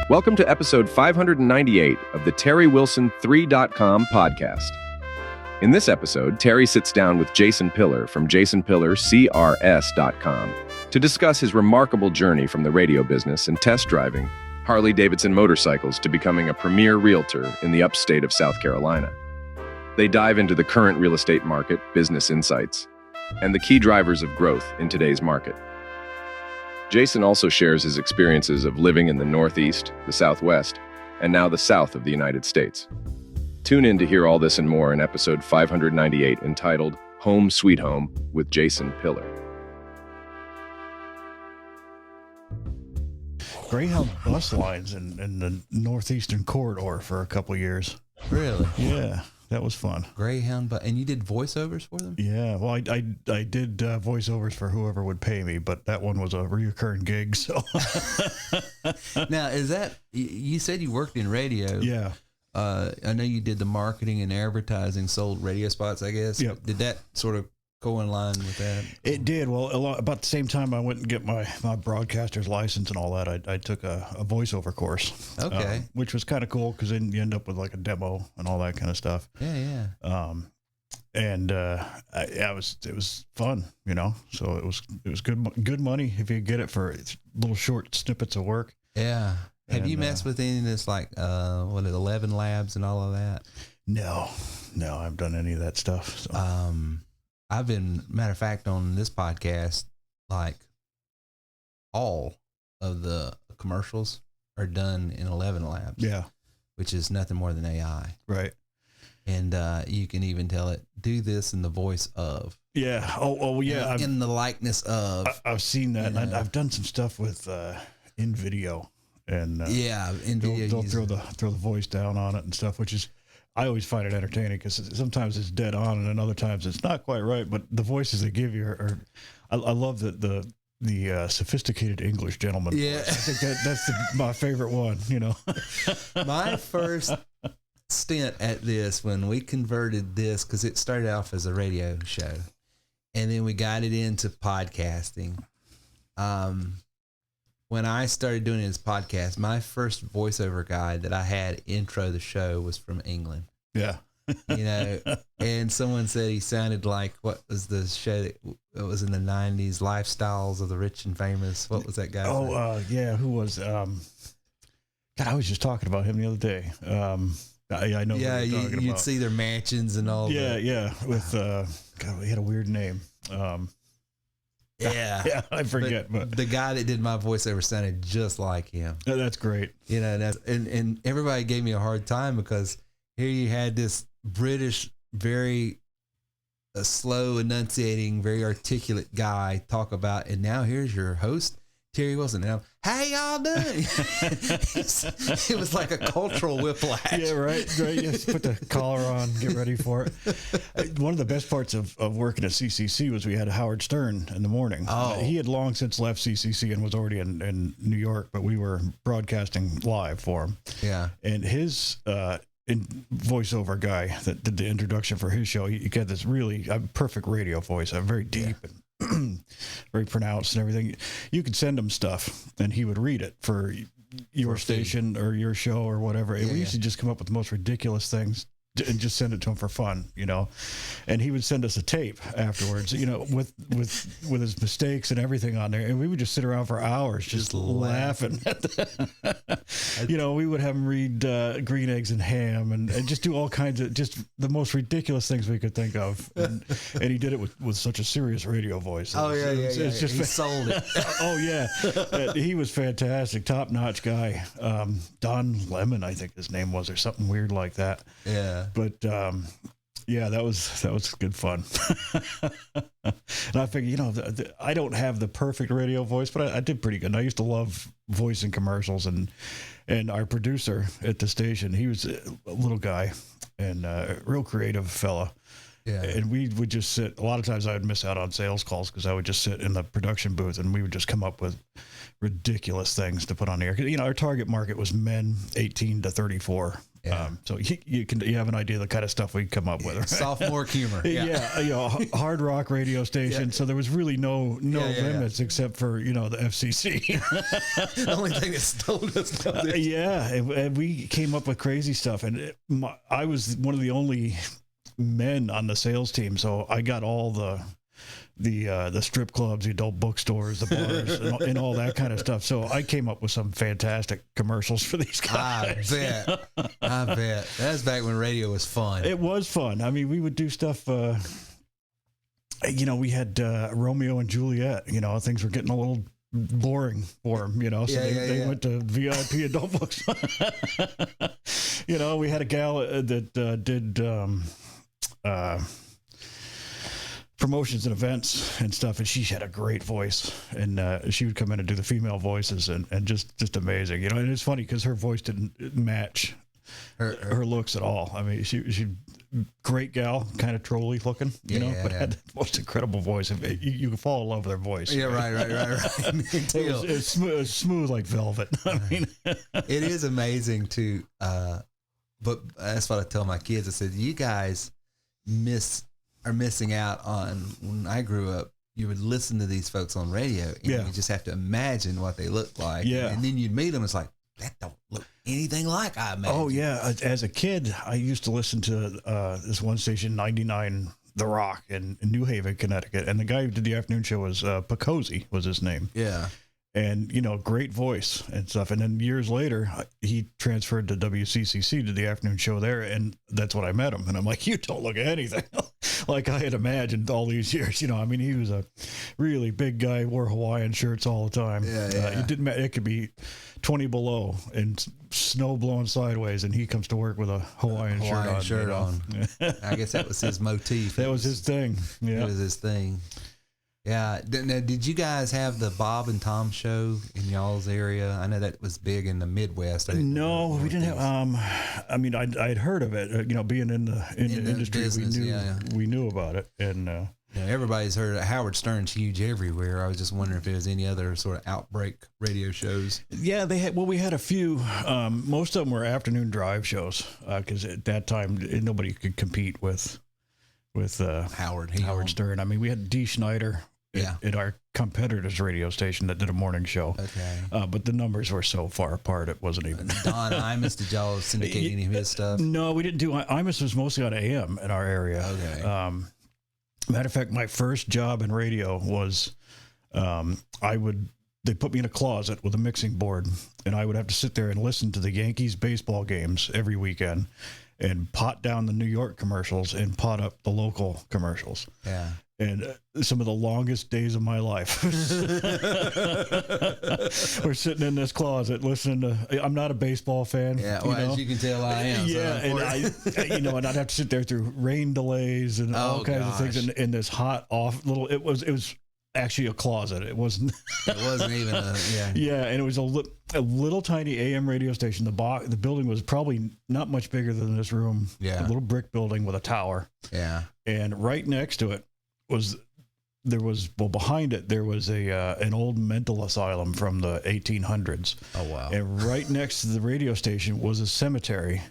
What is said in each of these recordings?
Welcome to episode 598 of the TerryWilson3.com podcast. In this episode, Terry sits down with Jason Pillar from JasonPillarCRS.com to discuss his remarkable journey from the radio business and test driving Harley Davidson motorcycles to becoming a premier realtor in the upstate of South Carolina. They dive into the current real estate market, business insights, and the key drivers of growth in today's market. Jason also shares his experiences of living in the Northeast, the Southwest, and now the South of the United States. Tune in to hear all this and more in episode 598 entitled Home Sweet Home with Jason Pillar. Greyhound bus lines in the Northeastern corridor for a couple years. Really? Yeah, that was fun. Greyhound, and you did voiceovers for them? Yeah, well, I did voiceovers for whoever would pay me, but that one was a recurring gig. So now, is that, you said you worked in radio? Yeah. I know you did the marketing and advertising, sold radio spots, I guess. Yep. Did that sort of go in line with that? It did. Well, about the same time I went and get my broadcaster's license and all that, I took a voiceover course. Okay. Which was kind of cool because then you end up with like a demo and all that kind of stuff. Yeah. It was fun, you know. So it was good money if you get it for little short snippets of work. Yeah. Have you messed with any of this, like 11 Labs and all of that? No, I haven't done any of that stuff. So. I've been, matter of fact, on this podcast, like all of the commercials are done in 11 Labs. Yeah. Which is nothing more than AI. Right. And you can even tell it, do this in the voice of. Yeah. Oh yeah. In the likeness of. I've seen that. And I've done some stuff with in video. And in video. They'll throw the voice down on it and stuff, which is, I always find it entertaining because sometimes it's dead on and then other times it's not quite right. But the voices they give you are I love the sophisticated English gentleman. Yeah, voice. I think that's my favorite one. You know, my first stint at this when we converted this, because it started off as a radio show, and then we got it into podcasting. When I started doing this podcast, my first voiceover guy that I had intro the show was from England. Yeah. You know, and someone said he sounded like, what was the show that was in the 90s, Lifestyles of the Rich and Famous? What was that guy? Yeah. Who was, God, I was just talking about him the other day. I know. Yeah, you'd see their mansions and all that. Yeah. With, God, he had a weird name. Yeah, I forget, but the guy that did my voiceover sounded just like him. That's great. You know, and everybody gave me a hard time because here you had this British, very slow, enunciating, very articulate guy talk about, and now here's your host, Terry Wilson. Now, how y'all doing? It was like a cultural whiplash. Yeah, right. You just put the collar on, get ready for it. One of the best parts of working at CCC was we had Howard Stern in the morning. Oh. He had long since left CCC and was already in New York, but we were broadcasting live for him. Yeah. And his voiceover guy that did the introduction for his show, he got this really perfect radio voice, very deep and very pronounced and everything. You could send him stuff and he would read it for your station or your show or whatever. We used to just come up with the most ridiculous things and just send it to him for fun, you know. And he would send us a tape afterwards, you know, with his mistakes and everything on there, and we would just sit around for hours just laughing. You know, we would have him read Green Eggs and Ham and just do all kinds of just the most ridiculous things we could think of, and he did it with such a serious radio voice. It's just he sold it. Oh yeah, he was fantastic, top notch guy. Don Lemon, I think his name was, or something weird like that. Yeah. But yeah, that was good fun. And I figured, you know, I don't have the perfect radio voice, but I did pretty good. And I used to love voicing commercials, and our producer at the station, he was a little guy and a real creative fella. Yeah. And we would just sit, a lot of times I would miss out on sales calls because I would just sit in the production booth and we would just come up with ridiculous things to put on the air. You know, our target market was men 18 to 34. Yeah. So you have an idea of the kind of stuff we come up with. Right? Sophomore humor. Yeah, hard rock radio station. So there was really no limits except for the FCC. The only thing that stole us. And we came up with crazy stuff, and I was one of the only men on the sales team, so I got all the strip clubs, the adult bookstores, the bars, and all that kind of stuff. So I came up with some fantastic commercials for these guys. I bet. That was back when radio was fun. It was fun. I mean, we would do stuff. We had Romeo and Juliet. Things were getting a little boring for them. So they went to VIP adult books. We had a gal that did. Promotions and events and stuff, and she had a great voice, and she would come in and do the female voices, and just amazing, and it's funny because her voice didn't match her looks at all. I mean, she great gal, kind of trolly looking, but had the most incredible voice. You could fall in love with her voice. Yeah, right. It was smooth like velvet. I mean, it is amazing to, but that's what I tell my kids. I said, you guys are missing out on. When I grew up, you would listen to these folks on radio, and you just have to imagine what they look like. And then you'd meet them. It's like, that don't look anything like I imagine. Oh yeah. As a kid, I used to listen to this one station, 99 The Rock in New Haven, Connecticut, and the guy who did the afternoon show was Picosi was his name. Yeah. And, great voice and stuff. And then years later, he transferred to WCCC to the afternoon show there. And that's when I met him. And I'm like, you don't look anything like I had imagined all these years. I mean, he was a really big guy, wore Hawaiian shirts all the time. It didn't matter. It could be 20 below and snow blowing sideways, and he comes to work with a Hawaiian shirt on. I guess that was his motif. That was his thing. Yeah. It was his thing. Yeah. Now, did you guys have the Bob and Tom show in y'all's area? I know that was big in the Midwest. No, we didn't have. I mean, I'd heard of it. Being in the industry, business, we knew about it, and everybody's heard Howard Stern's huge everywhere. I was just wondering if there was any other sort of outbreak radio shows. Yeah, they had. Well, we had a few. Most of them were afternoon drive shows because at that time nobody could compete with Howard Stern. I mean, we had Dee Schneider. At our competitor's radio station that did a morning show. Okay. But the numbers were so far apart, it wasn't even. Don Imus, did y'all syndicate any of his stuff? No, we didn't do. Imus was mostly on AM in our area. Okay. Matter of fact, my first job in radio was they put me in a closet with a mixing board, and I would have to sit there and listen to the Yankees baseball games every weekend and pot down the New York commercials and pot up the local commercials. Yeah. And some of the longest days of my life. We're sitting in this closet listening to. I'm not a baseball fan. Yeah, well, as you can tell, I am. Yeah, so and and I'd have to sit there through rain delays and all kinds of things in this hot off little. It was actually a closet. It wasn't. It wasn't even a. Yeah. Yeah, and it was a little tiny AM radio station. The building was probably not much bigger than this room. Yeah. A little brick building with a tower. Yeah. And right next to it behind it there was an old mental asylum from the 1800s. Oh wow. And right next to the radio station was a cemetery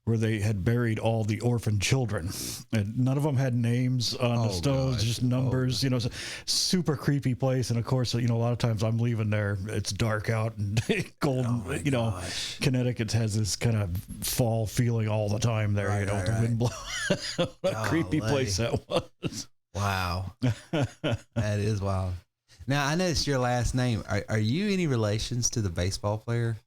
where they had buried all the orphan children, and none of them had names on the stones, just numbers. It's a super creepy place. And of course, a lot of times I'm leaving there, it's dark out and golden. Connecticut has this kind of fall feeling all the time there. With the wind blow. What a creepy place that was. Wow. That is wild. Now, I noticed your last name. Are you any relations to the baseball player,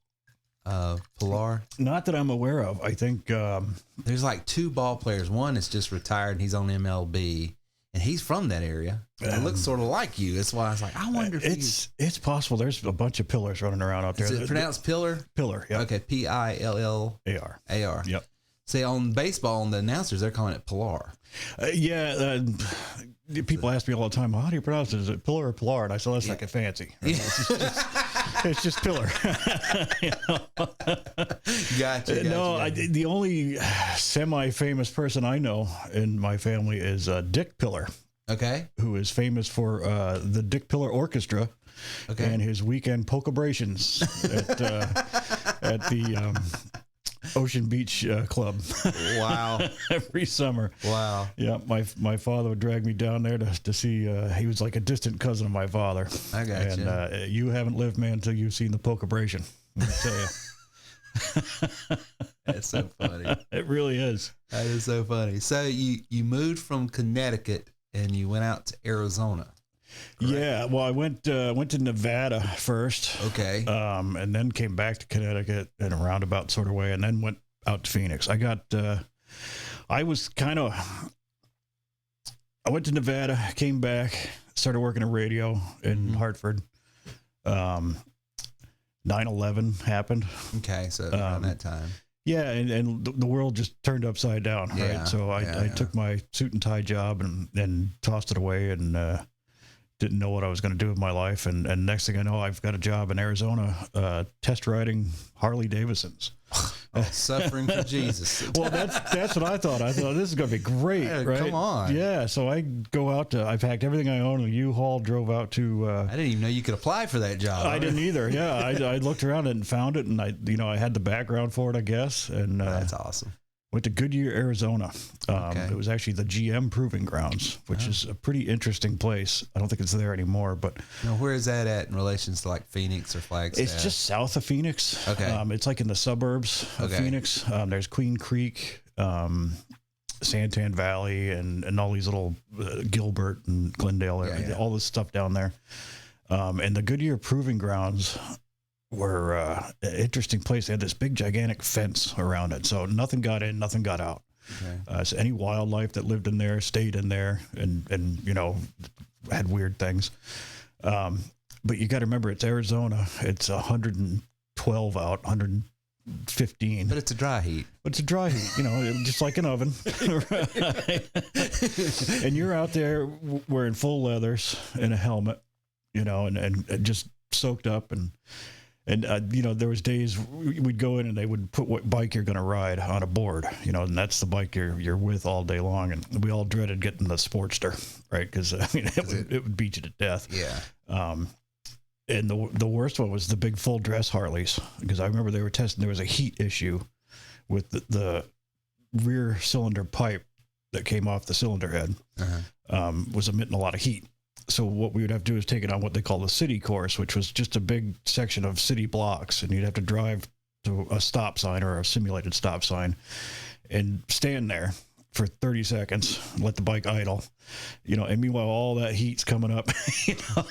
Pilar? Not that I'm aware of. I think there's like two ball players. One is just retired and he's on MLB, and he's from that area. It looks sort of like you. That's why I was like, I wonder if it's possible. There's a bunch of pillars running around out there. Is it pronounced Pillar? Pillar, yeah. Okay, Pillar. AR. Yep. See, on baseball, on the announcers, they're calling it Pilar. People ask me all the time, how do you pronounce it? Is it Pillar or Pilar? And I said, let's not get fancy. It's just Pillar. Gotcha. No, the only semi-famous person I know in my family is Dick Pillar. Okay. Who is famous for the Dick Pillar Orchestra. Okay. And his weekend polkabrations at the Ocean Beach Club. Wow. Every summer. Wow. Yeah, my father would drag me down there to see. He was like a distant cousin of my father. I got you. And you haven't lived, man, until you've seen the Pokebration. Let me tell you. That's so funny. It really is. That is so funny. So you moved from Connecticut and you went out to Arizona. Correct? Yeah. Well, I went to Nevada first. Okay. And then came back to Connecticut in a roundabout sort of way, and then went out to Phoenix. I went to Nevada, came back, started working in radio in Hartford. 9/11 happened. Okay, so around that time. Yeah, and the world just turned upside down, right? So I took my suit and tie job and tossed it away and didn't know what I was going to do with my life. And next thing I know, I've got a job in Arizona test riding Harley Davidsons. Suffering for Jesus. Well, that's what I thought. I thought this is going to be great, right? Come on. Yeah, so I go out I packed everything I own in a U-Haul, drove out to... I didn't even know you could apply for that job. I didn't either, yeah. I looked around and found it, and I had the background for it, I guess. And that's awesome. Went to Goodyear, Arizona. It was actually the GM Proving Grounds, which is a pretty interesting place. I don't think it's there anymore, but... Now, where is that at in relation to like Phoenix or Flagstaff? It's just south of Phoenix. Okay. It's like in the suburbs of Phoenix. There's Queen Creek, Santan Valley, and all these little Gilbert and Glendale area, all this stuff down there. And the Goodyear Proving Grounds were an interesting place. They had this big, gigantic fence around it, so nothing got in, nothing got out. Okay. So any wildlife that lived in there stayed in there, and had weird things. But you got to remember, it's Arizona. It's 112 out, 115. But it's a dry heat. It's a dry heat, just like an oven. And you're out there wearing full leathers and a helmet, and just soaked up and there was days we'd go in and they would put what bike you're going to ride on a board, and that's the bike you're with all day long. And we all dreaded getting the Sportster, right? Because it would beat you to death. Yeah. And the worst one was the big full dress Harleys, because I remember they were testing. There was a heat issue with the rear cylinder pipe that came off the cylinder head, was emitting a lot of heat. So what we would have to do is take it on what they call the city course, which was just a big section of city blocks. And you'd have to drive to a stop sign or a simulated stop sign and stand there for 30 seconds, let the bike idle, and meanwhile, all that heat's coming up,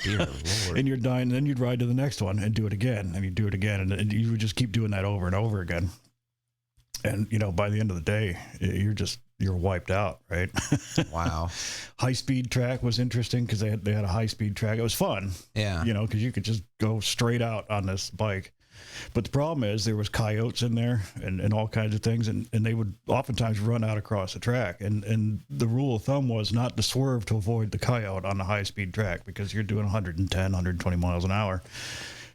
Dear Lord. And you're dying. And then you'd ride to the next one and do it again, and you do it again. And you would just keep doing that over and over again. And, by the end of the day, you're wiped out, right? Wow. High-speed track was interesting because they had a high-speed track. It was fun. Yeah. Because you could just go straight out on this bike. But the problem is there was coyotes in there and all kinds of things, and they would oftentimes run out across the track. And the rule of thumb was not to swerve to avoid the coyote on the high-speed track because you're doing 110, 120 miles an hour.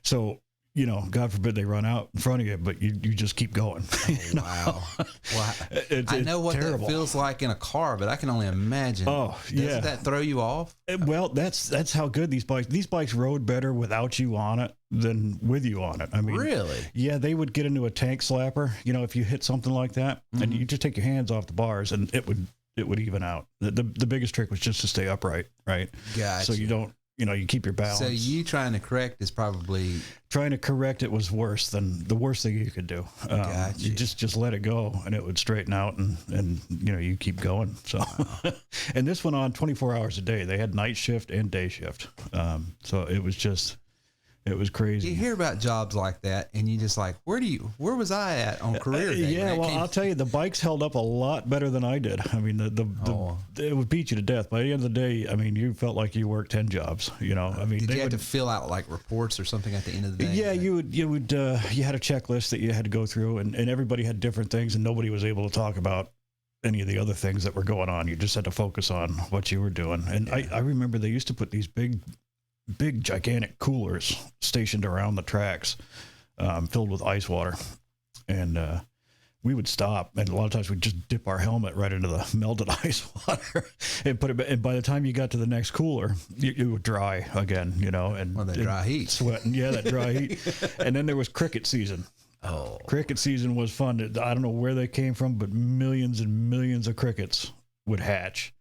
So... God forbid they run out in front of you, but you just keep going. Wow. Well, I know what terrible. That feels like in a car, but I can only imagine. Oh, yeah. Doesn't that throw you off? Well, that's how good these bikes rode better without you on it than with you on it. I mean, really? Yeah, they would get into a tank slapper, if you hit something like that, and you just take your hands off the bars and it would even out. The biggest trick was just to stay upright, right? Gotcha. So you don't, you keep your balance. So you trying to correct is probably... Trying to correct it was worse than the worst thing you could do. Gotcha. You just let it go and it would straighten out and you keep going. So, wow. And this went on 24 hours a day. They had night shift and day shift. So it was crazy. You hear about jobs like that and you just like, where was I at on career day? Yeah, well, I'll tell you, the bikes held up a lot better than I did. I mean, it would beat you to death. By the end of the day, I mean, you felt like you worked 10 jobs, I mean, did you have to fill out like reports or something at the end of the day? Yeah, you had a checklist that you had to go through and everybody had different things and nobody was able to talk about any of the other things that were going on. You just had to focus on what you were doing. And yeah. I remember they used to put these big, gigantic coolers stationed around the tracks, filled with ice water. And we would stop, and a lot of times we'd just dip our helmet right into the melted ice water and put it. And by the time you got to the next cooler, it would dry again, and that dry heat, sweating. Yeah, that dry heat. And then there was cricket season. Oh, Cricket season was fun. I don't know where they came from, but millions and millions of crickets would hatch.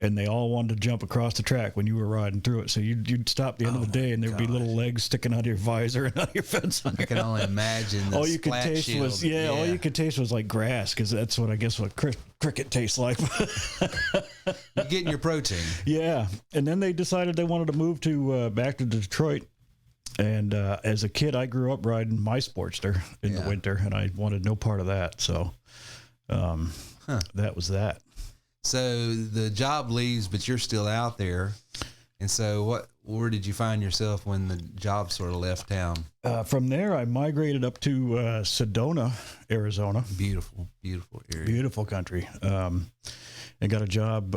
And they all wanted to jump across the track when you were riding through it. So you'd stop the end of the day, and there'd be little legs sticking out of your visor and out of your fence. I can only imagine. The all you could taste shield. was all you could taste was like grass, because that's what I guess what cricket tastes like. You're getting your protein. Yeah, and then they decided they wanted to move to back to Detroit. And as a kid, I grew up riding my Sportster in the winter, and I wanted no part of that. So that was that. So the job leaves, but you're still out there. And so where did you find yourself when the job sort of left town? From there, I migrated up to Sedona, Arizona. Beautiful, beautiful area. Beautiful country. And got a job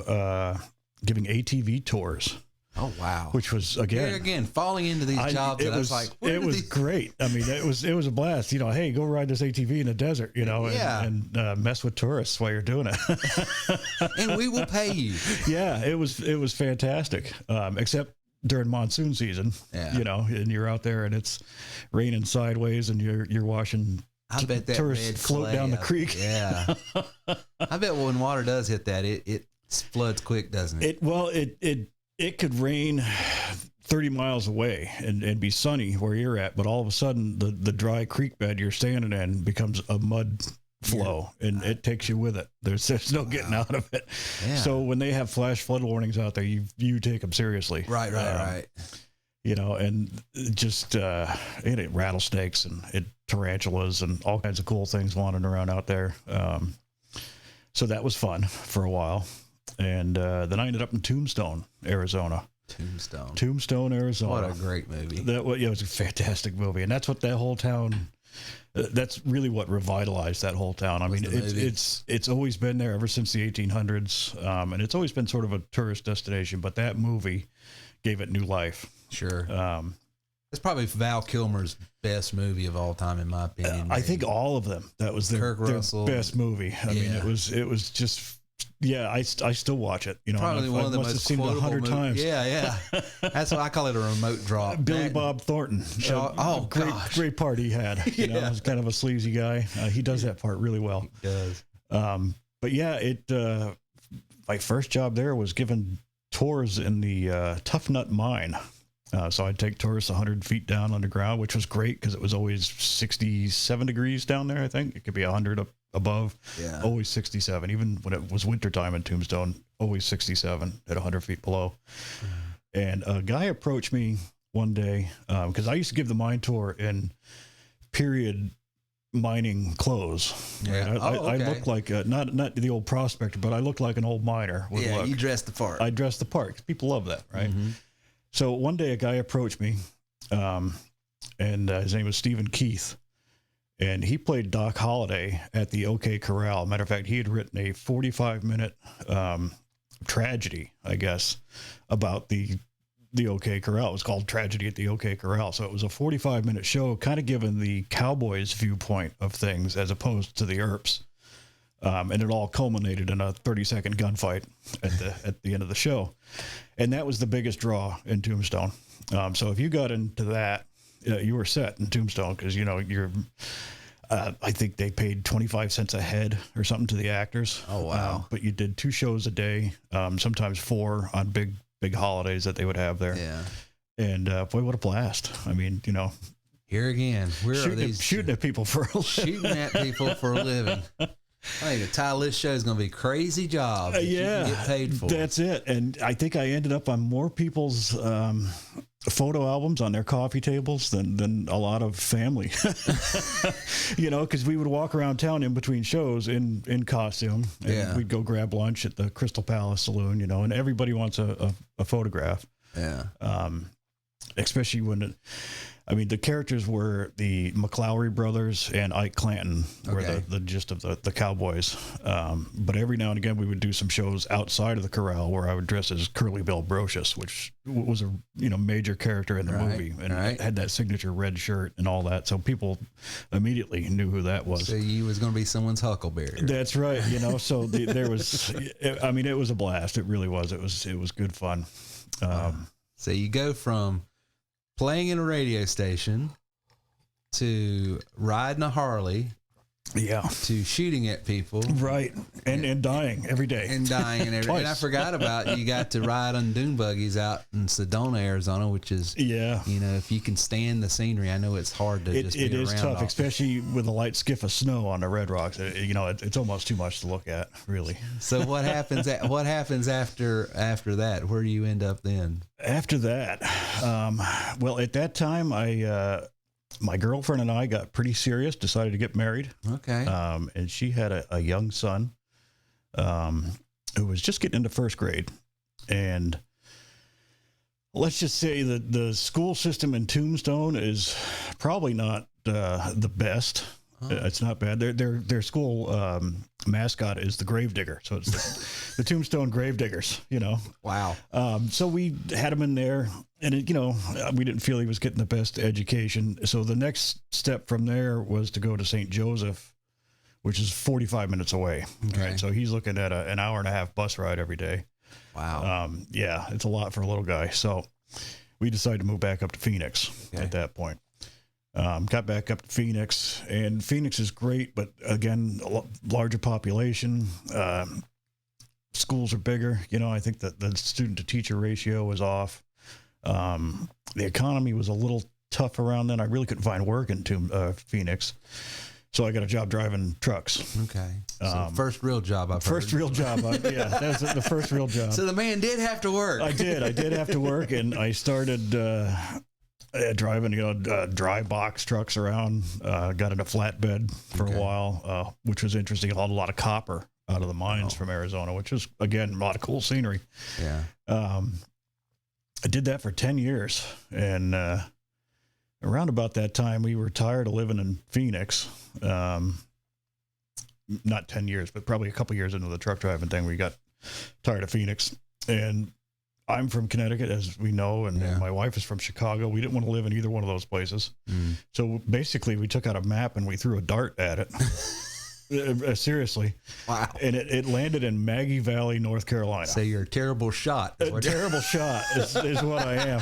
giving ATV tours. Oh, wow. Which was, again, falling into these jobs. It was great. I mean, it was a blast. You know, hey, go ride this ATV in the desert, you know, and mess with tourists while you're doing it. And we will pay you. Yeah, it was fantastic. Except during monsoon season, you know, and you're out there and it's raining sideways and you're watching I bet that tourists float down the creek. Yeah. I bet when water does hit that, it floods quick, doesn't it? It could rain 30 miles away and be sunny where you're at, but all of a sudden the dry creek bed you're standing in becomes a mud flow, and it takes you with it. There's no getting out of it. Yeah. So when they have flash flood warnings out there, you take them seriously. Right. You know, and just it rattlesnakes and tarantulas and all kinds of cool things wandering around out there. So that was fun for a while. And then I ended up in Tombstone, Arizona. Tombstone, Arizona. What a great movie. It was a fantastic movie. And that's what that whole town, that's really what revitalized that whole town. I mean, it's always been there ever since the 1800s. And it's always been sort of a tourist destination. But that movie gave it new life. Sure. It's probably Val Kilmer's best movie of all time, in my opinion. I think all of them. That was their best movie. I mean, it was just... Yeah, I still watch it. You know, probably one of the most quotable 100 times. Yeah. That's why I call it a remote drop. Billy Bob Thornton. Great part he had. You know, he's kind of a sleazy guy. He does that part really well. He does. But yeah, my first job there was giving tours in the Tough Nut Mine. So I'd take tourists 100 feet down underground, which was great because it was always 67 degrees down there. I think it could be 100 above, always 67. Even when it was wintertime in Tombstone, always 67 at 100 feet below. And a guy approached me one day because I used to give the mine tour in period mining clothes. Yeah. I looked like not the old prospector, but I looked like an old miner. You dressed the part. I dressed the part. People love that, right? Mm-hmm. So one day a guy approached me, and his name was Stephen Keith, and he played Doc Holliday at the OK Corral. Matter of fact, he had written a 45-minute tragedy, I guess, about the OK Corral. It was called Tragedy at the OK Corral. So it was a 45-minute show, kind of giving the cowboys' viewpoint of things as opposed to the Earps. And it all culminated in a 30-second gunfight at the end of the show. And that was the biggest draw in Tombstone. So if you got into that, you were set in Tombstone because, you know, I think they paid 25 cents a head or something to the actors. Oh, wow. But you did 2 shows a day, sometimes 4 on big holidays that they would have there. Yeah. And boy, what a blast. I mean, you know. Here again, shooting at people for a living. Shooting at people for a living. I think the title of this show is going to be Crazy Jobs that you can get paid for. That's it. And I think I ended up on more people's photo albums on their coffee tables than a lot of family. You know, because we would walk around town in between shows in costume. And we'd go grab lunch at the Crystal Palace Saloon, you know, and everybody wants a photograph. Yeah. Especially when the characters were the McLowry brothers and Ike Clanton were the gist of the cowboys. But every now and again, we would do some shows outside of the corral where I would dress as Curly Bill Brocious, which was a major character in the movie, and had that signature red shirt and all that. So people immediately knew who that was. So you was going to be someone's Huckleberry. That's right. You know, so there was. It was a blast. It really was. It was good fun. So you go from playing in a radio station to riding a Harley Yeah. to shooting at people. Right. And dying every day. And dying and everything. And I forgot about you got to ride on dune buggies out in Sedona, Arizona, which is, yeah. you know, if you can stand the scenery, I know it's hard to just be It is around tough, all- especially with a light skiff of snow on the Red Rocks. You know, it's almost too much to look at, really. So what happens after that? Where do you end up then? After that, well, at that time, my girlfriend and I got pretty serious, decided to get married. Okay. And she had a young son who was just getting into first grade. And let's just say that the school system in Tombstone is probably not the best. Oh. It's not bad. Their school mascot is the Gravedigger. So it's the Tombstone Gravediggers, you know. Wow. So we had him in there, and it, you know, we didn't feel he was getting the best education. So the next step from there was to go to St. Joseph, which is 45 minutes away. Okay. Right. So he's looking at an hour and a half bus ride every day. Wow. Yeah, it's a lot for a little guy. So we decided to move back up to Phoenix at that point. Got back up to Phoenix, and Phoenix is great, but again, larger population. Schools are bigger. You know, I think that the student to teacher ratio was off. The economy was a little tough around then. I really couldn't find work in Phoenix. So I got a job driving trucks. Okay. So first real job I've First heard. real job. Yeah, that was the first real job. So the man did have to work. I did have to work, and I started driving, you know, dry box trucks around. Got in a flatbed for a while, which was interesting. A lot of copper out of the mines from Arizona, which was, again, a lot of cool scenery. Yeah. I did that for 10 years, and around about that time, we were tired of living in Phoenix. Not 10 years, but probably a couple years into the truck driving thing, we got tired of Phoenix. And I'm from Connecticut, as we know, and my wife is from Chicago. We didn't want to live in either one of those places. So basically, we took out a map and we threw a dart at it. Seriously. Wow. And it landed in Maggie Valley, North Carolina. So you're a terrible shot. A terrible shot is what I am.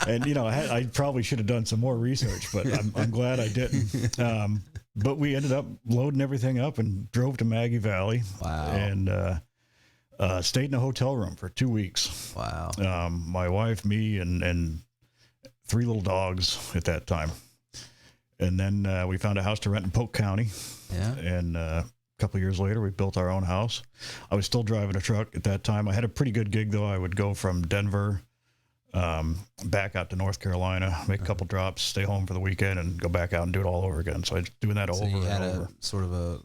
And, you know, I probably should have done some more research, but I'm glad I didn't. But we ended up loading everything up and drove to Maggie Valley. Wow. And stayed in a hotel room for 2 weeks. Wow. My wife, me, and 3 little dogs at that time. And then we found a house to rent in Polk County. Yeah. And a couple of years later, we built our own house. I was still driving a truck at that time. I had a pretty good gig, though. I would go from Denver back out to North Carolina, make a couple drops, stay home for the weekend, and go back out and do it all over again. So I was doing that over you had and over. a sort of a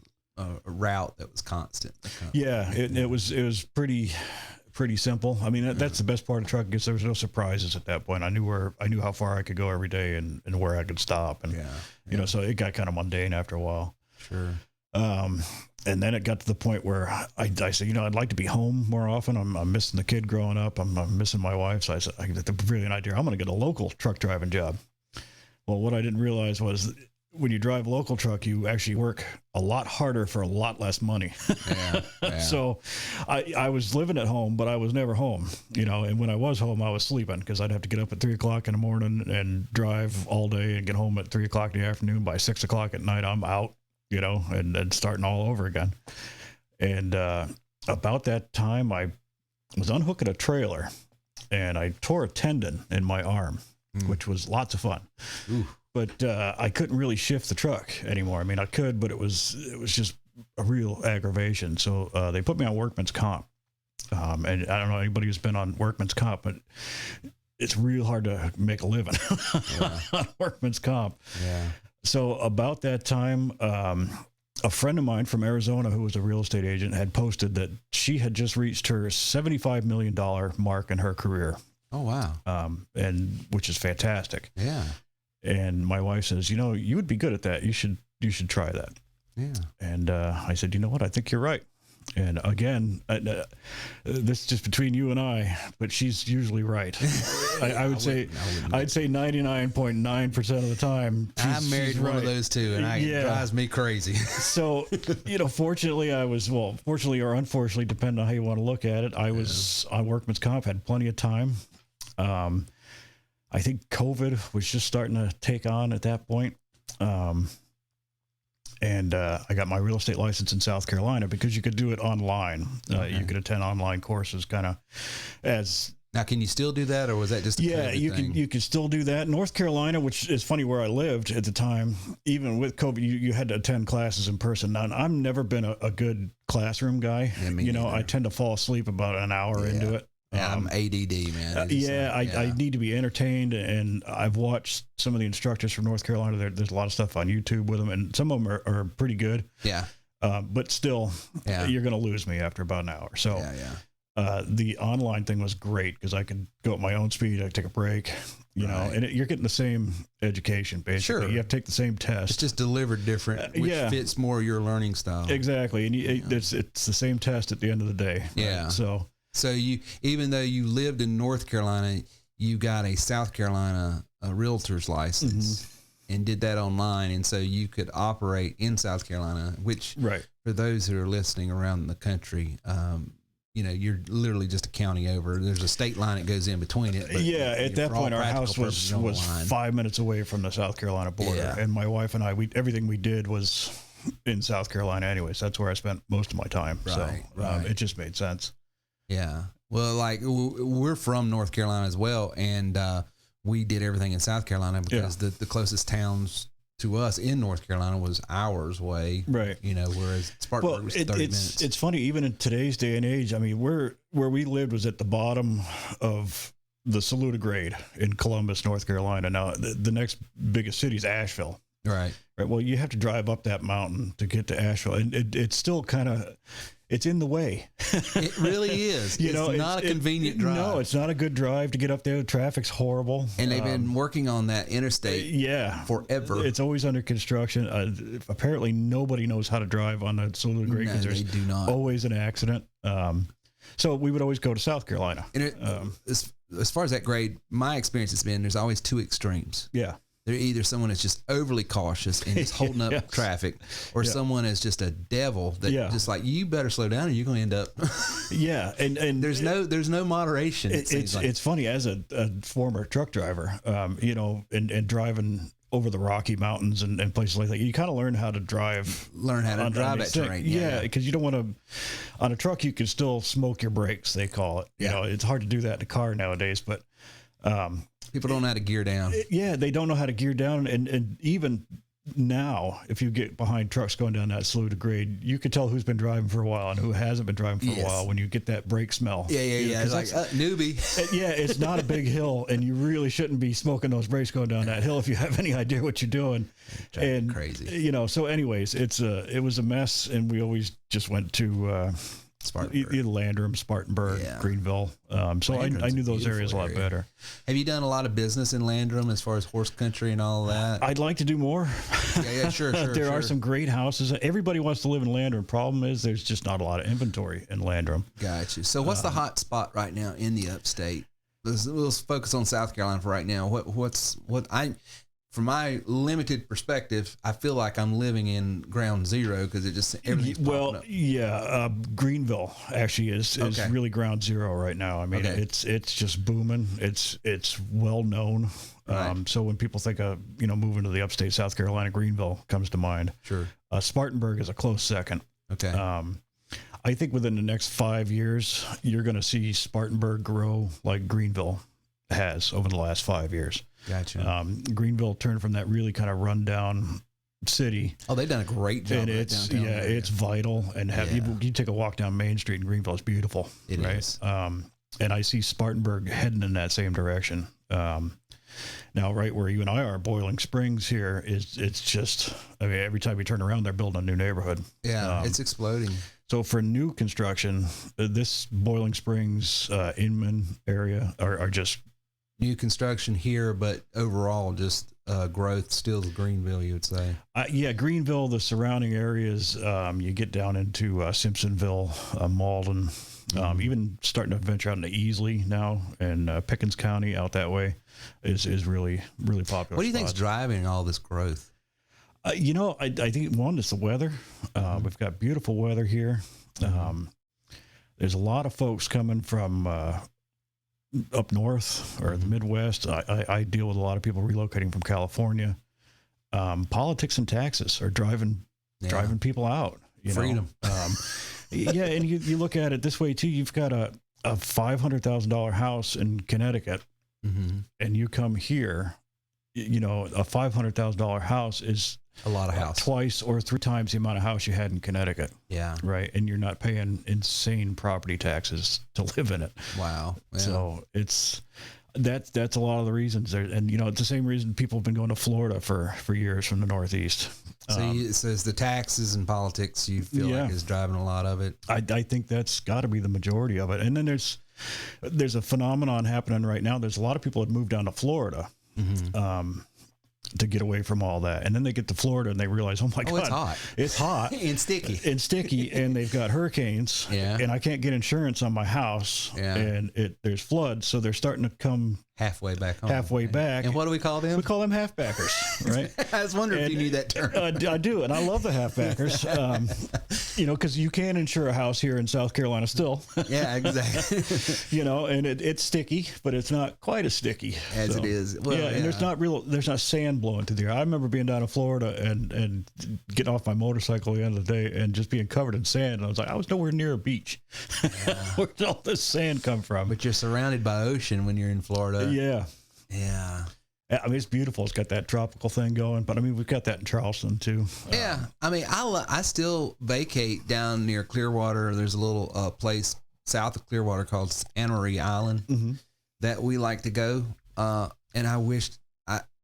route that was constant. Yeah, it was pretty simple. I mean, that's the best part of the truck, because there was no surprises at that point. I knew how far I could go every day and where I could stop, and you know, so it got kind of mundane after a while. Sure. And then it got to the point where I said, you know, I'd like to be home more often. I'm missing the kid growing up. I'm missing my wife. So I said, I got the brilliant idea. I'm going to get a local truck driving job. Well, what I didn't realize was, when you drive local truck, you actually work a lot harder for a lot less money. So I was living at home, but I was never home, you know, and when I was home, I was sleeping, because I'd have to get up at 3:00 in the morning and drive all day and get home at 3:00 in the afternoon. By 6:00 at night, I'm out, you know, and starting all over again. And about that time, I was unhooking a trailer, and I tore a tendon in my arm, which was lots of fun. Ooh. But I couldn't really shift the truck anymore. I mean, I could, but it was just a real aggravation. So they put me on workman's comp. And I don't know anybody who's been on workman's comp, but it's real hard to make a living on workman's comp. Yeah. So about that time, a friend of mine from Arizona, who was a real estate agent, had posted that she had just reached her $75 million mark in her career. Oh, wow. And which is fantastic. Yeah. And my wife says, you know, you would be good at that. You should try that. Yeah. And I said, you know what? I think you're right. And again, this is just between you and I, but she's usually right. I'd say 99.9% of the time. I'm married to one of those two, and it drives me crazy. So, you know, fortunately or unfortunately, depending on how you want to look at it, I was on workman's comp, had plenty of time. I think COVID was just starting to take on at that point. And I got my real estate license in South Carolina because you could do it online. You could attend online courses kind of as... Now, can you still do that, or was that just a COVID thing? You can still do that. North Carolina, which is funny where I lived at the time, even with COVID, you had to attend classes in person. Now, I've never been a good classroom guy. Yeah, me neither. I tend to fall asleep about an hour into it. I'm ADD, man. I need to be entertained, and I've watched some of the instructors from North Carolina. There's a lot of stuff on YouTube with them, and some of them are pretty good. Yeah. But still, you're going to lose me after about an hour. So the online thing was great because I could go at my own speed. I could take a break, you know, and you're getting the same education, basically. Sure. You have to take the same test. It's just delivered different, which fits more your learning style. Exactly. And it's the same test at the end of the day. Yeah. Right? So you, even though you lived in North Carolina, you got a South Carolina realtor's license and did that online. And so you could operate in South Carolina, which for those who are listening around the country, you know, you're literally just a county over. There's a state line that goes in between it. But at that point, our house was 5 minutes away from the South Carolina border. And my wife and I, everything we did was in South Carolina anyways. That's where I spent most of my time. It just made sense. Yeah. Well, like we're from North Carolina as well. And we did everything in South Carolina because the closest towns to us in North Carolina was hours away. Right. You know, whereas Spartanburg was 30 minutes. It's funny, even in today's day and age, I mean, where we lived was at the bottom of the Saluda grade in Columbus, North Carolina. Now, the next biggest city is Asheville. Right. Well, you have to drive up that mountain to get to Asheville. And it's still kind of... It's in the way. It really is. It's not a convenient drive. No, it's not a good drive to get up there. The traffic's horrible. And they've been working on that interstate forever. It's always under construction. Apparently, nobody knows how to drive on the Saluda Grade because there's always an accident. So we would always go to South Carolina. And as far as that grade, my experience has been there's always two extremes. Yeah. They're either someone that's just overly cautious and just holding up traffic, or someone is just a devil that just like, you better slow down or you're going to end up. And there's no moderation. It's funny, as a former truck driver, and driving over the Rocky Mountains and places like that, you kind of learn how to drive. That terrain. Yeah, because you don't want to. On a truck, you can still smoke your brakes. They call it. You know, it's hard to do that in a car nowadays, but. People don't know how to gear down. They don't know how to gear down. And even now, if you get behind trucks going down that Saluda grade, you could tell who's been driving for a while and who hasn't been driving for a while when you get that brake smell. It's like, newbie. It's not a big hill, and you really shouldn't be smoking those brakes going down that hill if you have any idea what you're doing. And crazy. So anyways, it was a mess, and we always just went to either Landrum, Spartanburg, Greenville. So I knew those areas a lot better. Have you done a lot of business in Landrum as far as horse country and all that? I'd like to do more. Sure. There are some great houses. Everybody wants to live in Landrum. Problem is there's just not a lot of inventory in Landrum. Gotcha. So what's the hot spot right now in the upstate? Let's focus on South Carolina for right now. From my limited perspective, I feel like I'm living in ground zero because it just everything's popping up. Greenville actually is really ground zero right now. I mean, it's just booming. It's well known. Right. So when people think of moving to the upstate South Carolina, Greenville comes to mind. Sure. Spartanburg is a close second. Okay. I think within the next 5 years, you're going to see Spartanburg grow like Greenville has over the last 5 years. Gotcha. Greenville turned from that really kind of rundown city. Oh, they've done a great job. And it's vital. And you take a walk down Main Street in Greenville, it's beautiful. It is. And I see Spartanburg heading in that same direction. Now, right where you and I are, Boiling Springs here, it's just, I mean, every time you turn around, they're building a new neighborhood. Yeah, it's exploding. So for new construction, this Boiling Springs, Inman area are just new construction here, but overall just growth still Greenville, you would say. Greenville, the surrounding areas, you get down into Simpsonville, Malden, even starting to venture out into Easley now, and Pickens County out that way is really, really popular. What do you think's driving all this growth? I think one is the weather. We've got beautiful weather here. There's a lot of folks coming from up north or the Midwest. I deal with a lot of people relocating from California. politics and taxes are driving people out. Freedom. Yeah, and you look at it this way too. You've got a $500,000 house in Connecticut, and you come here. A $500,000 house is a lot of house, twice or three times the amount of house you had in Connecticut. Yeah. Right. And you're not paying insane property taxes to live in it. Wow. Yeah. So that's a lot of the reasons there. And, it's the same reason people have been going to Florida for years from the Northeast. So it's the taxes and politics you feel like is driving a lot of it. I think that's got to be the majority of it. And then there's a phenomenon happening right now. There's a lot of people that moved down to Florida. To get away from all that, and then they get to Florida and they realize, oh my God, it's hot and sticky, and they've got hurricanes, and I can't get insurance on my house, and there's floods, so they're starting to come halfway back home. And what do we call them? We call them halfbackers, right? I was wondering if you knew that term. I do, and I love the halfbackers. Because you can insure a house here in South Carolina still. Yeah, exactly. And it's sticky, but it's not quite as sticky as it is. Well, and there's not sand blowing through the air. I remember being down in Florida and getting off my motorcycle at the end of the day and just being covered in sand. And I was like, I was nowhere near a beach. Where did all this sand come from? But you're surrounded by ocean when you're in Florida. Yeah. Yeah. I mean, it's beautiful. It's got that tropical thing going, but I mean, we've got that in Charleston too. Yeah. I mean, I still vacate down near Clearwater. There's a little place south of Clearwater called Anna Marie Island that we like to go. And I wished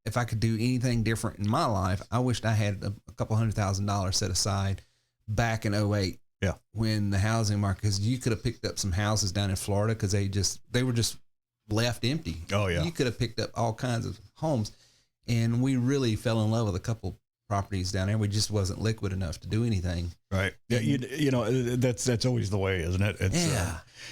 if I could do anything different in my life, I wished I had a couple $100,000 set aside back in 2008. Yeah. When the housing market, because you could have picked up some houses down in Florida because they were just left empty. Oh yeah. You could have picked up all kinds of homes, and we really fell in love with a couple properties down there. We just wasn't liquid enough to do anything. Right. Yeah. That's always the way, isn't it?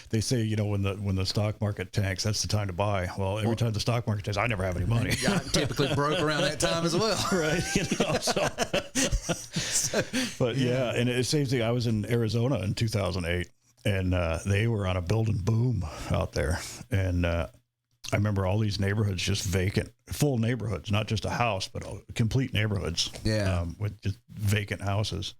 They say, when the stock market tanks, that's the time to buy. Well, every time the stock market tanks, I never have any money. I typically broke around that time as well. Right. But and it's the same thing. I was in Arizona in 2008, and they were on a building boom out there. And I remember all these neighborhoods just vacant, full neighborhoods, not just a house, but complete neighborhoods. Yeah. With just vacant houses.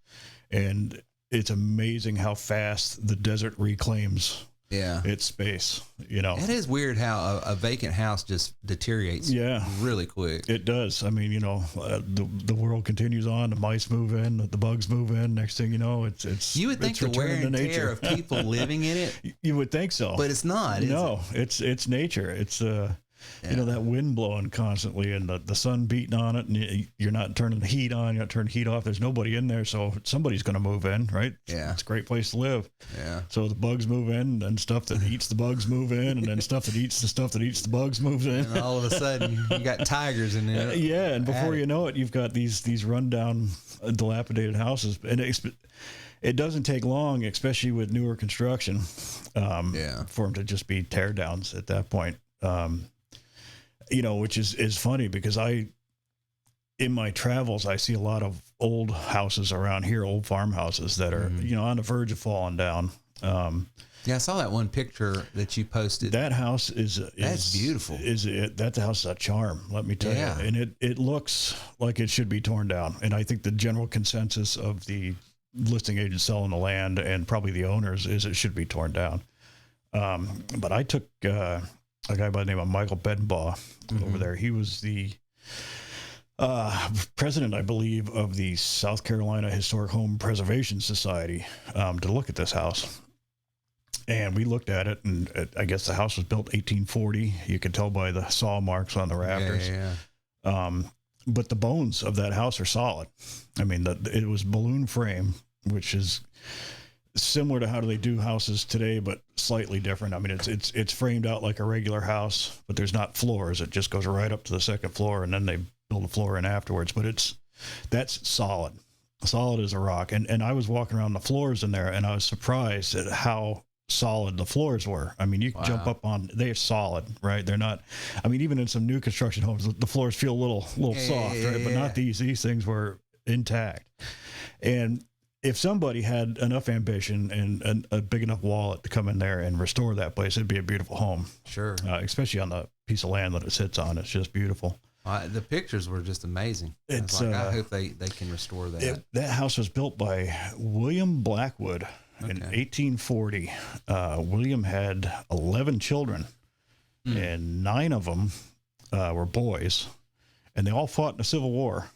And it's amazing how fast the desert reclaims its space. It is weird how a vacant house just deteriorates really quick. It does. I mean, the world continues on, the mice move in, the bugs move in. Next thing you know, it's you would think the wear and tear of people living in it. You would think so. But it's not. No, it's nature. It's that wind blowing constantly and the sun beating on it, and you're not turning the heat on, you're not turning the heat off. There's nobody in there, so somebody's going to move in, right? Yeah. It's a great place to live. Yeah. So the bugs move in, and stuff that eats the bugs move in, and then stuff that eats the stuff that eats the bugs moves in. And all of a sudden, you got tigers in there. And before you know it, you've got these rundown, dilapidated houses. And it doesn't take long, especially with newer construction, for them to just be tear downs at that point. Which is funny because in my travels, I see a lot of old houses around here, old farmhouses that are, on the verge of falling down. I saw that one picture that you posted. That house that's beautiful. That house is a charm, let me tell you. And it looks like it should be torn down. And I think the general consensus of the listing agents selling the land and probably the owners is it should be torn down. But I took, a guy by the name of Michael Bedenbaugh over there. He was the president, I believe, of the South Carolina Historic Home Preservation Society to look at this house. And we looked at it, and I guess the house was built 1840. You could tell by the saw marks on the rafters. But the bones of that house are solid. I mean, it was balloon frame, which is similar to how they do houses today, but slightly different. I mean, it's framed out like a regular house, but there's not floors. It just goes right up to the second floor, and then they build a floor in afterwards. But that's solid as a rock. And I was walking around the floors in there, and I was surprised at how solid the floors were. I mean, you can jump up on, they're solid, right? They're not, I mean, even in some new construction homes, the floors feel a little soft, right? But not these things were intact. And if somebody had enough ambition and a big enough wallet to come in there and restore that place, it'd be a beautiful home. Sure. Especially on the piece of land that it sits on. It's just beautiful. The pictures were just amazing. It's I hope they can restore that. That house was built by William Blackwood in 1840. William had 11 children, and 9 of them were boys, and they all fought in the Civil War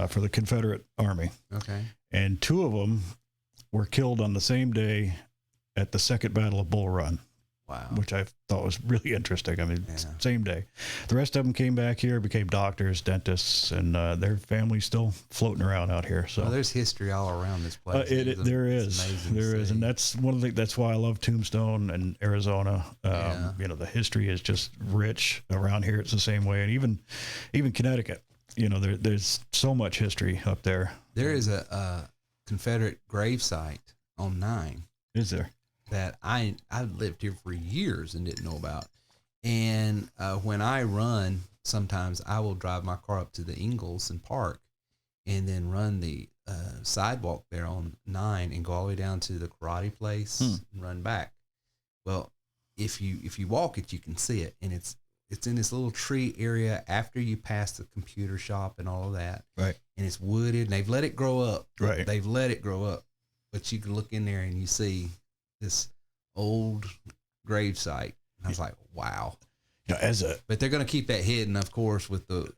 for the Confederate Army. Okay. And 2 of them were killed on the same day at the Second Battle of Bull Run. Wow. Which I thought was really interesting. I mean, same day. The rest of them came back here, became doctors, dentists, and their family's still floating around out here. So there's history all around this place. There is, and that's one of the. That's why I love Tombstone and Arizona. You know, the history is just rich around here. It's the same way, and even Connecticut. You know, there's so much history up there. There is a Confederate gravesite on 9. Is there? That I lived here for years and didn't know about. And when I run, sometimes I will drive my car up to the Ingalls and park and then run the sidewalk there on 9 and go all the way down to the karate place and run back. Well, if you walk it, you can see it. And it's in this little tree area after you pass the computer shop and all of that. Right. And it's wooded and they've let it grow up. Right. They've let it grow up. But you can look in there and you see this old gravesite. And I was like, wow. You know, but they're going to keep that hidden, of course, with the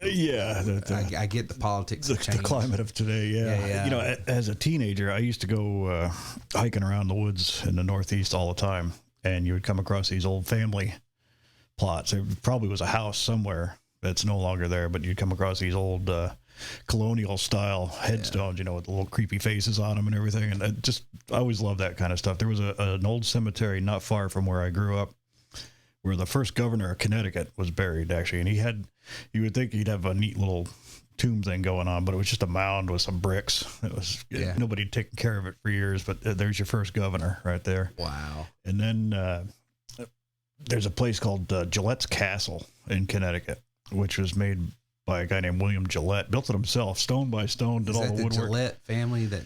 I get the politics, the climate of today. Yeah. You know, as a teenager, I used to go hiking around the woods in the Northeast all the time, and you would come across these old family plots. There probably was a house somewhere that's no longer there, but you'd come across these old colonial style headstones, you know, with the little creepy faces on them and everything. And I always loved that kind of stuff. There was an old cemetery not far from where I grew up, where the first governor of Connecticut was buried, actually. And you would think he'd have a neat little tomb thing going on, but it was just a mound with some bricks. It was nobody had taken care of it for years, but there's your first governor right there. Wow. And then there's a place called Gillette's Castle in Connecticut, which was made by a guy named William Gillette. Built it himself, stone by stone, did all the woodwork. Is that the Gillette family that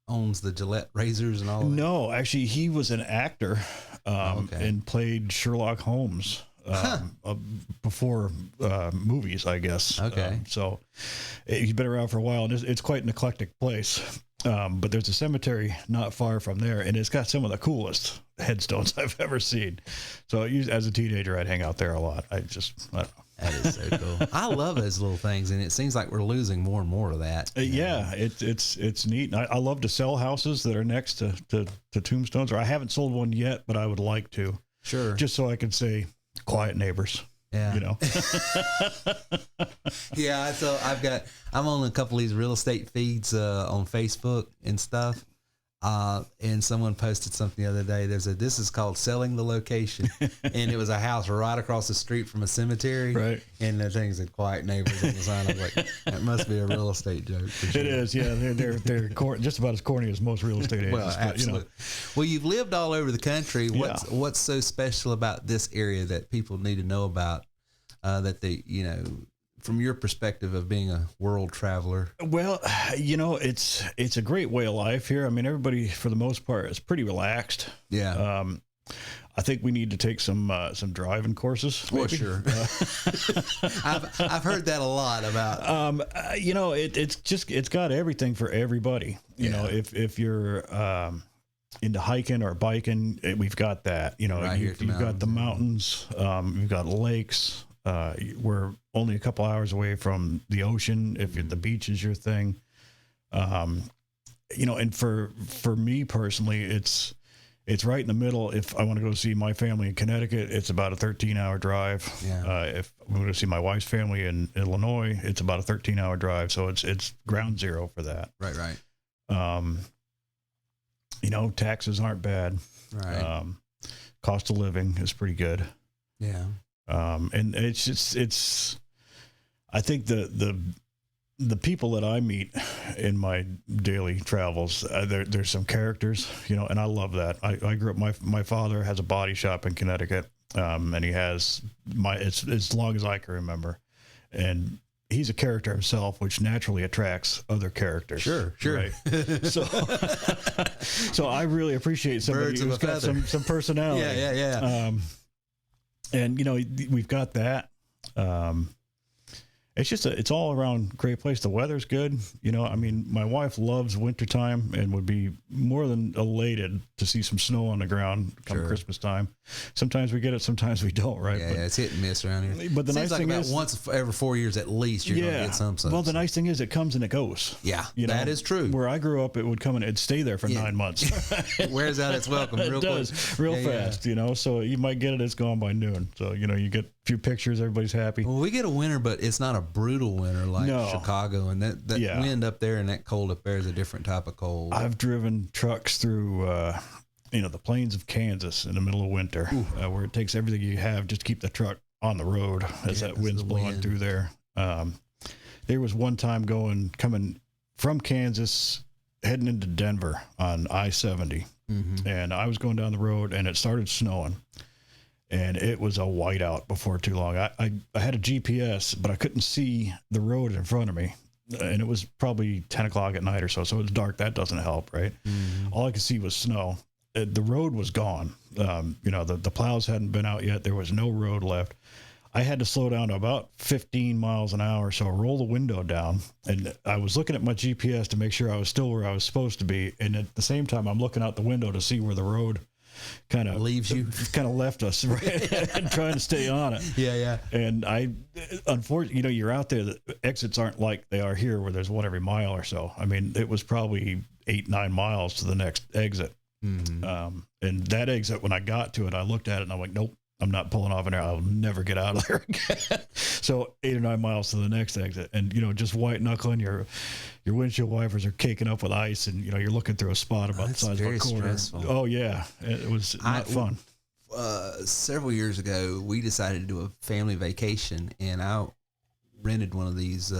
owns the Gillette razors and all that? No, actually, he was an actor and played Sherlock Holmes before movies, I guess. Okay. So he's been around for a while, and it's quite an eclectic place. But there's a cemetery not far from there, and it's got some of the coolest headstones I've ever seen. So as a teenager, I'd hang out there a lot. I don't know. That is so cool. I love those little things, and it seems like we're losing more and more of that. It's neat. And I love to sell houses that are next to tombstones, or I haven't sold one yet, but I would like to. Sure. Just so I can say quiet neighbors. Yeah. You know. Yeah. So I'm on a couple of these real estate feeds on Facebook and stuff. And someone posted something the other day. This is called Selling the Location. And it was a house right across the street from a cemetery. Right. And the thing said quiet neighbors on the sign. I was like, that must be a real estate joke. For sure. It is. Yeah. They're just about as corny as most real estate agents. Well, absolutely. But, Well, you've lived all over the country. What's so special about this area that people need to know about, that they, from your perspective of being a world traveler? Well, it's a great way of life here. I mean, everybody, for the most part, is pretty relaxed. Yeah. I think we need to take some driving courses. Maybe. Well, sure. I've heard that a lot about. It's got everything for everybody. You know, if you're into hiking or biking, we've got that. You've got the mountains. You've got lakes. We're only a couple hours away from the ocean. If the beach is your thing, and for me personally, it's right in the middle. If I want to go see my family in Connecticut, it's about a 13-hour drive. Yeah. If I'm going to see my wife's family in Illinois, it's about a 13-hour drive. So it's ground zero for that. Right. Taxes aren't bad. Right. Cost of living is pretty good. Yeah. And I think the people that I meet in my daily travels, there's some characters, and I love that. I grew up, my father has a body shop in Connecticut, and he has it's as long as I can remember, and he's a character himself, which naturally attracts other characters. Sure. Right? So I really appreciate somebody who's got some personality. Yeah. And we've got that, it's all around great place. The weather's good. You know, I mean, my wife loves wintertime and would be more than elated to see some snow on the ground come Christmas time. Sometimes we get it, sometimes we don't, right? Yeah, it's hit and miss around here. But the nice thing is, once every 4 years at least, you're going to get some. Well, the nice thing is it comes and it goes. Yeah, you know, that is true. Where I grew up, it would come and it'd stay there for 9 months. It wears out its welcome real quick. Real fast, you know, so you might get it, it's gone by noon. So, you know, you get a few pictures, everybody's happy. Well, we get a winter, but it's not a brutal winter like Chicago, and that wind up there and that cold up there is a different type of cold. I've driven trucks through, you know, the plains of Kansas in the middle of winter, where it takes everything you have just to keep the truck on the road as that wind's blowing through there. There was one time coming from Kansas, heading into Denver on I-70, and I was going down the road and it started snowing. And it was a whiteout before too long. I had a GPS, but I couldn't see the road in front of me. And it was probably 10 o'clock at night or so. So it was dark. That doesn't help, right? All I could see was snow. The road was gone. You know, the plows hadn't been out yet. There was no road left. I had to slow down to about 15 miles an hour. So I rolled the window down and I was looking at my GPS to make sure I was still where I was supposed to be. And at the same time, I'm looking out the window to see where the road kind of leaves you, kind of left us, right? And trying to stay on it. Yeah. And unfortunately, you know, you're out there, the exits aren't like they are here where there's one every mile or so. I mean, it was probably 8-9 miles to the next exit. And that exit, when I got to it, I looked at it and I'm like, nope, I'm not pulling off in there. I'll never get out of there again. So 8 or 9 miles to the next exit, and you know, just white knuckling. Your windshield wipers are caking up with ice, and you know, you're looking through a spot about the size of a quarter. Stressful. Oh yeah, it was not fun. Several years ago, we decided to do a family vacation, and I rented one of these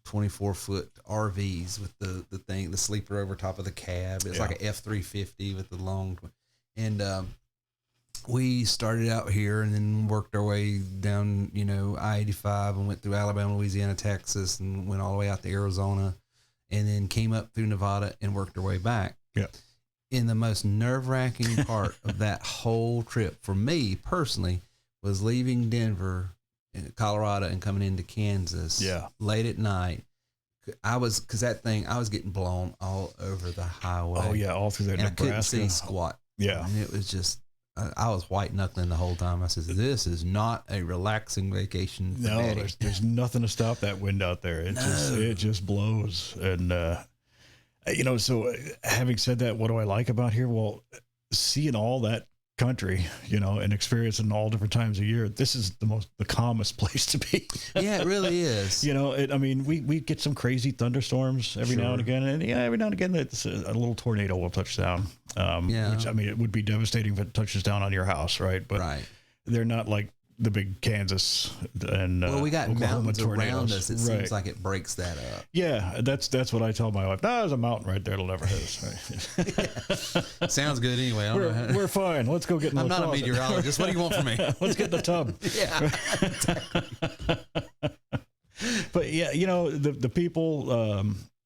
24-foot RVs with the sleeper over top of the cab. It's like an F-350 with the long, and we started out here and then worked our way down, you know, I-85 and went through Alabama, Louisiana, Texas, and went all the way out to Arizona, and then came up through Nevada and worked our way back. Yeah. And the most nerve-wracking part of that whole trip for me personally was leaving Denver, Colorado, and coming into Kansas late at night. I was getting blown all over the highway. Oh yeah, all through there, and Nebraska. I couldn't see squat. Yeah. And it was just, I was white knuckling the whole time. I said, "This is not a relaxing vacation." No, there's nothing to stop that wind out there. It just blows. And you know, so having said that, what do I like about here? Well, seeing all that country, you know, and experiencing all different times of year, this is the calmest place to be. Yeah, it really is. You know, I mean, we get some crazy thunderstorms every now and again, and every now and again, it's a little tornado will touch down. Which, I mean, it would be devastating if it touches down on your house, right? But they're not like the big Kansas and we got Oklahoma mountains tornadoes. around us. It seems like it breaks that up. Yeah, that's what I tell my wife. No, there's a mountain right there. It'll never hit us. Right? Sounds good anyway. We're fine. Let's go get in the I'm not closet. a meteorologist. What do you want from me? Let's get the tub. Yeah. But yeah, you know, the people,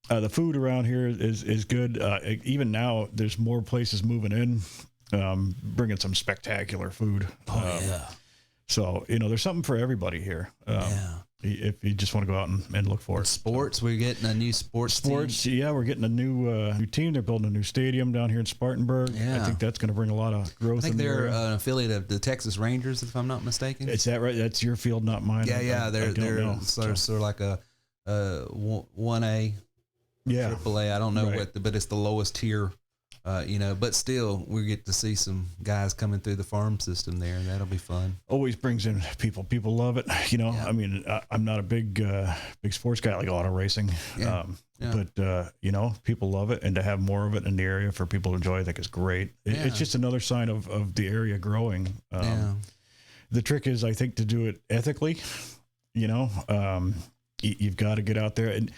the food around here is good. Even now, there's more places moving in, bringing some spectacular food. So, you know, there's something for everybody here. If you just want to go out and look for it. Sports, we're getting a new sports team. Yeah, we're getting a new team. They're building a new stadium down here in Spartanburg. Yeah. I think that's going to bring a lot of growth. I think they're an affiliate of the Texas Rangers, if I'm not mistaken. Is that right? That's your field, not mine. Yeah, they're sort of like a 1A, AAA. I don't know but it's the lowest tier. You know, but still, we get to see some guys coming through the farm system there, and that'll be fun. Always brings in people. People love it. You know, I mean, I'm not a big sports guy like auto racing, but you know, people love it, and to have more of it in the area for people to enjoy, I think is great. It's just another sign of the area growing. The trick is, I think, to do it ethically. You know, you've got to get out there, and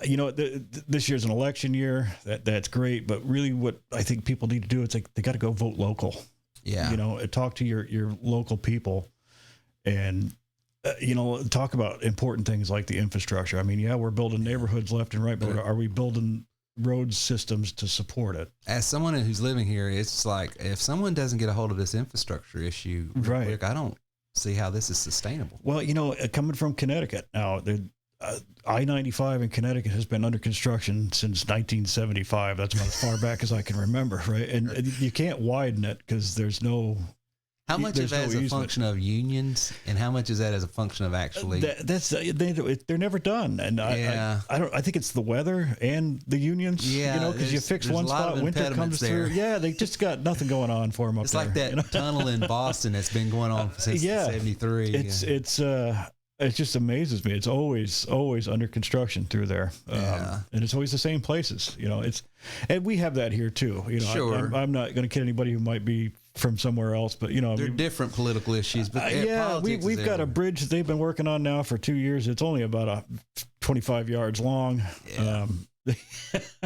you know, this year's an election year. That's great, but really, what I think people need to do, it's like they got to go vote local. Yeah, you know, talk to your local people, and you know, talk about important things like the infrastructure. I mean, we're building neighborhoods left and right, but are we building road systems to support it? As someone who's living here, it's like if someone doesn't get a hold of this infrastructure issue, quick, I don't see how this is sustainable. Well, coming from Connecticut now, I-95 in Connecticut has been under construction since 1975. That's about as far back as I can remember, right? And you can't widen it because there's no. How much of that is a function of unions, and how much is that as a function of actually? They're never done, and I think it's the weather and the unions. Yeah, because you fix one spot, winter comes through. Yeah, they just got nothing going on for them up there. It's like that tunnel in Boston that's been going on since '73. It just amazes me. It's always under construction through there, and it's always the same places. And we have that here too. Sure. I'm not going to kid anybody who might be from somewhere else, but they're different political issues. But we've got a bridge that they've been working on now for 2 years. It's only about 25 yards long. Yeah.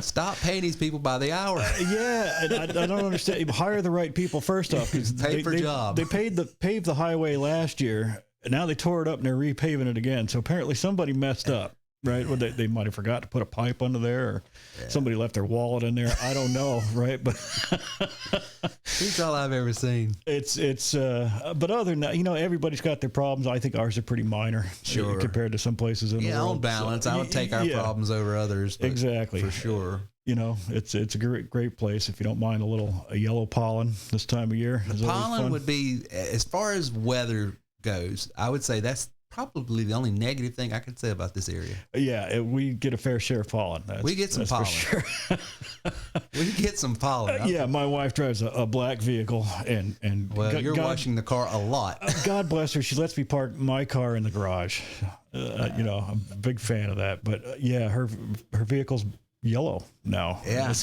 Stop paying these people by the hour. And I don't understand. Hire the right people first off, because job. They paved the highway last year. And now they tore it up and they're repaving it again. So apparently somebody messed up, right? Well, they might have forgot to put a pipe under there, or somebody left their wallet in there. I don't know, right? But it's all I've ever seen. But other than that, everybody's got their problems. I think ours are pretty minor, compared to some places in the world. On balance, I would take our problems over others. Exactly, for sure. It's a great place if you don't mind a yellow pollen this time of year. The pollen would be, as far as weather goes, I would say that's probably the only negative thing I could say about this area. Yeah, we get a fair share of pollen. We get some pollen. For sure. We get some pollen. My wife drives a black vehicle, and you're washing the car a lot. God bless her. She lets me park my car in the garage. I'm a big fan of that. But her vehicle's yellow now. Yeah.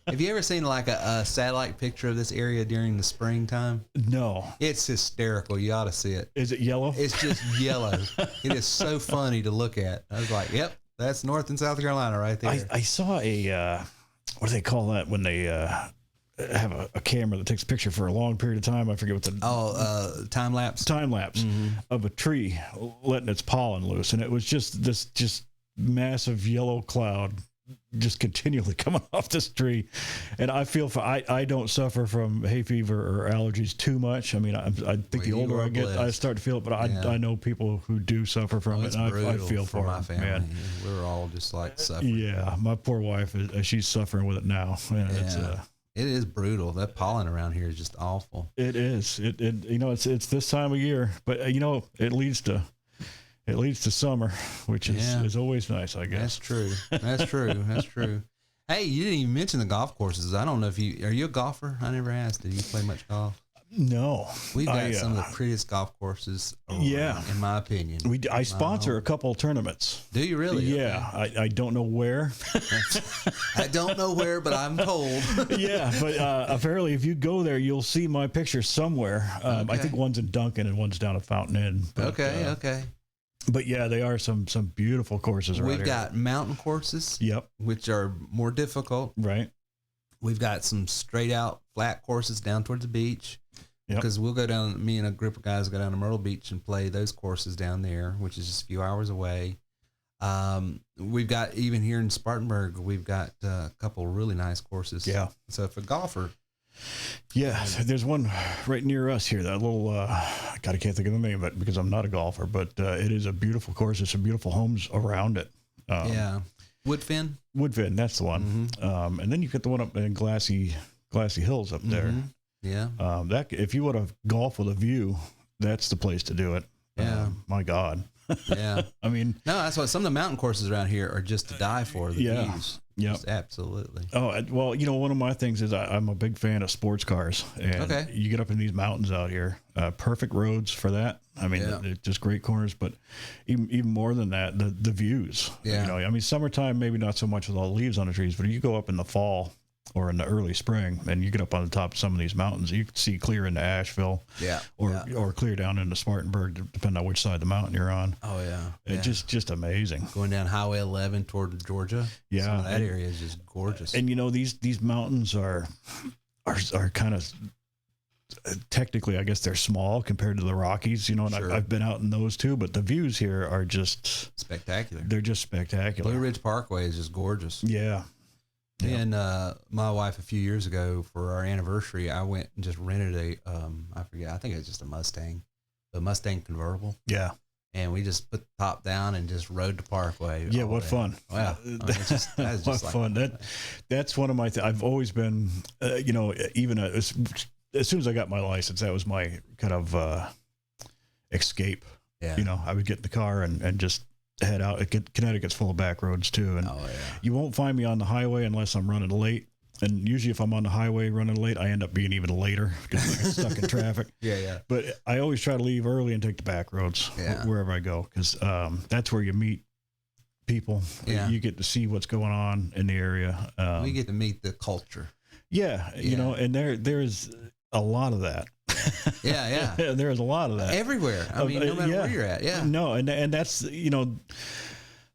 Have you ever seen like a satellite picture of this area during the springtime? No. It's hysterical. You ought to see it. Is it yellow? It's just yellow. It is so funny to look at. I was like, yep, that's North and South Carolina right there. I saw what do they call that when they have a camera that takes a picture for a long period of time? I forget what the time lapse of a tree letting its pollen loose, and it was just this massive yellow cloud just continually coming off this tree. And I feel I don't suffer from hay fever or allergies too much. I mean, I think the older I get, I start to feel it, but I know people who do suffer from it, and I feel for my family. Man. We're all just like suffering. Yeah, my poor wife, she's suffering with it now. It is brutal. That pollen around here is just awful. It is. It's this time of year, but it leads to summer, which is always nice, I guess. That's true. Hey, you didn't even mention the golf courses. I don't know are you a golfer? I never asked. Do you play much golf? No. We've got some of the prettiest golf courses around, in my opinion. I sponsor a couple of tournaments. Do you really? Yeah. Okay. I don't know where. I don't know where, but I'm told. Yeah, but apparently if you go there, you'll see my picture somewhere. I think one's in Duncan and one's down at Fountain Inn. But, okay. But there are some beautiful courses right here. We've got mountain courses. Yep. Which are more difficult. Right. We've got some straight out flat courses down towards the beach. Because we'll go down, me and a group of guys go down to Myrtle Beach and play those courses down there, which is just a few hours away. We've got, even here in Spartanburg, we've got a couple really nice courses. Yeah. So if a golfer. Yeah, there's one right near us here. That little, I can't think of the name of it because I'm not a golfer, but it is a beautiful course. There's some beautiful homes around it. Woodfin, that's the one. Mm-hmm. And then you get the one up in Glassy Hills up there. Yeah. That if you want to golf with a view, that's the place to do it. Yeah. My God. Yeah. I mean, no, that's why some of the mountain courses around here are just to die for. The views. Yeah. Absolutely. Oh, well, one of my things is I'm a big fan of sports cars, and you get up in these mountains out here, perfect roads for that. I mean, they're just great corners, but even more than that, the views. Yeah. I mean, summertime, maybe not so much with all the leaves on the trees, but you go up in the fall or in the early spring, and you get up on the top of some of these mountains, you can see clear into Asheville, or clear down into Spartanburg, depending on which side of the mountain you're on. Oh yeah, it's just amazing. Going down Highway 11 toward Georgia, some of that area is just gorgeous. And these mountains are kind of technically, I guess they're small compared to the Rockies, and I've been out in those too, but the views here are just spectacular. They're just spectacular. Blue Ridge Parkway is just gorgeous. Yeah. And my wife, a few years ago for our anniversary, I went and just rented I think it was just a Mustang, a Mustang convertible. Yeah. And we just put the top down and just rode the Parkway. Yeah, what fun! Wow, that's what like fun! That's one of my. I've always been, even as soon as I got my license, that was my kind of escape. Yeah. I would get in the car and just head out. Connecticut's full of back roads too, and you won't find me on the highway unless I'm running late. And usually if I'm on the highway running late, I end up being even later because I get stuck in traffic. Yeah. But I always try to leave early and take the back roads wherever I go, because that's where you meet people. Yeah. You get to see what's going on in the area. We get to meet the culture. Yeah. And there's a lot of that. Yeah. There's a lot of that. Everywhere. I mean, no matter where you're at. Yeah. No, and that's,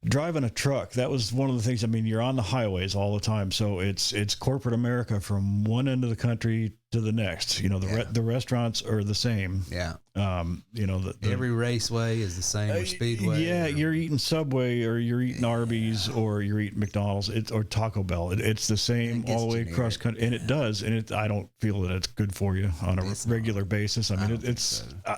driving a truck, that was one of the things. I mean, you're on the highways all the time, so it's corporate America from one end of the country to the next. The restaurants are the same. Yeah. Every raceway is the same, or Speedway. Yeah, you're eating Subway, or you're eating Arby's, or you're eating McDonald's, or Taco Bell. It's the same all the way across country, and it does. And I don't feel that it's good for you on a regular basis. I mean,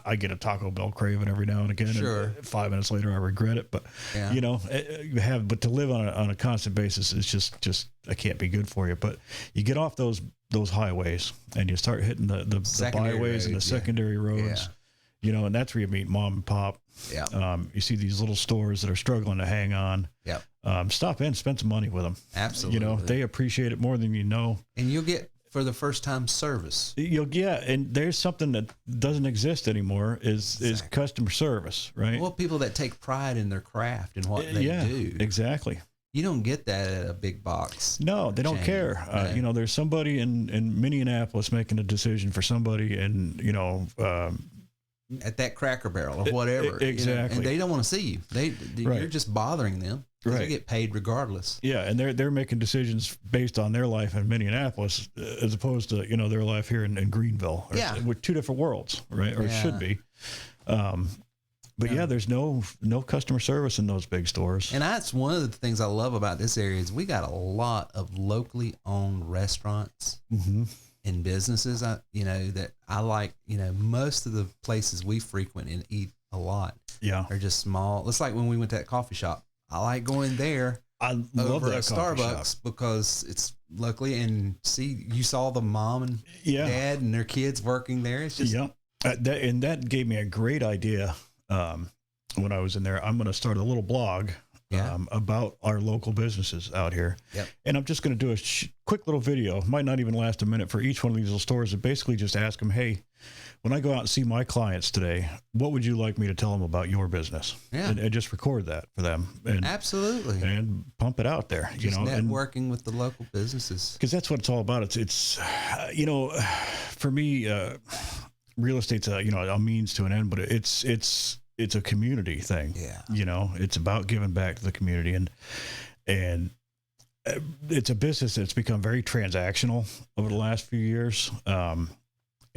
I get a Taco Bell craving every now and again. Sure. And 5 minutes later, I regret it. But but to live on a constant basis is just it can't be good for you. But you get off those highways and you start hitting the byways and the secondary roads. And that's where you meet mom and pop. Yeah. You see these little stores that are struggling to hang on. Yeah. Stop in, spend some money with them. Absolutely. They appreciate it more than you know. And you'll get, for the first time, service. And there's something that doesn't exist anymore is customer service, right? Well, people that take pride in their craft and what they do. Exactly. You don't get that at a big box. No, they don't care. There's somebody in Minneapolis making a decision for somebody, and at that Cracker Barrel or whatever. Exactly. And they don't want to see you. You're just bothering them. Right. They get paid regardless. Yeah, and they're making decisions based on their life in Minneapolis as opposed to their life here in Greenville. With two different worlds, right? Or it should be. But there's no customer service in those big stores. And that's one of the things I love about this area is we got a lot of locally owned restaurants and businesses. That I like. Most of the places we frequent and eat a lot. are just small. It's like when we went to that coffee shop. I like going there. I love that Starbucks shop because it's locally, and you saw the mom and dad and their kids working there. It's just that gave me a great idea. When I was in there, I'm going to start a little blog about our local businesses out here. Yep. And I'm just going to do a quick little video. Might not even last a minute for each one of these little stores, and basically just ask them, hey, when I go out and see my clients today, what would you like me to tell them about your business? Yeah. And just record that for them. And, absolutely. And pump it out there. Just networking with the local businesses. Because that's what it's all about. It's for me, real estate's a means to an end, but it's a community thing. Yeah. It's about giving back to the community, and it's a business that's become very transactional over the last few years.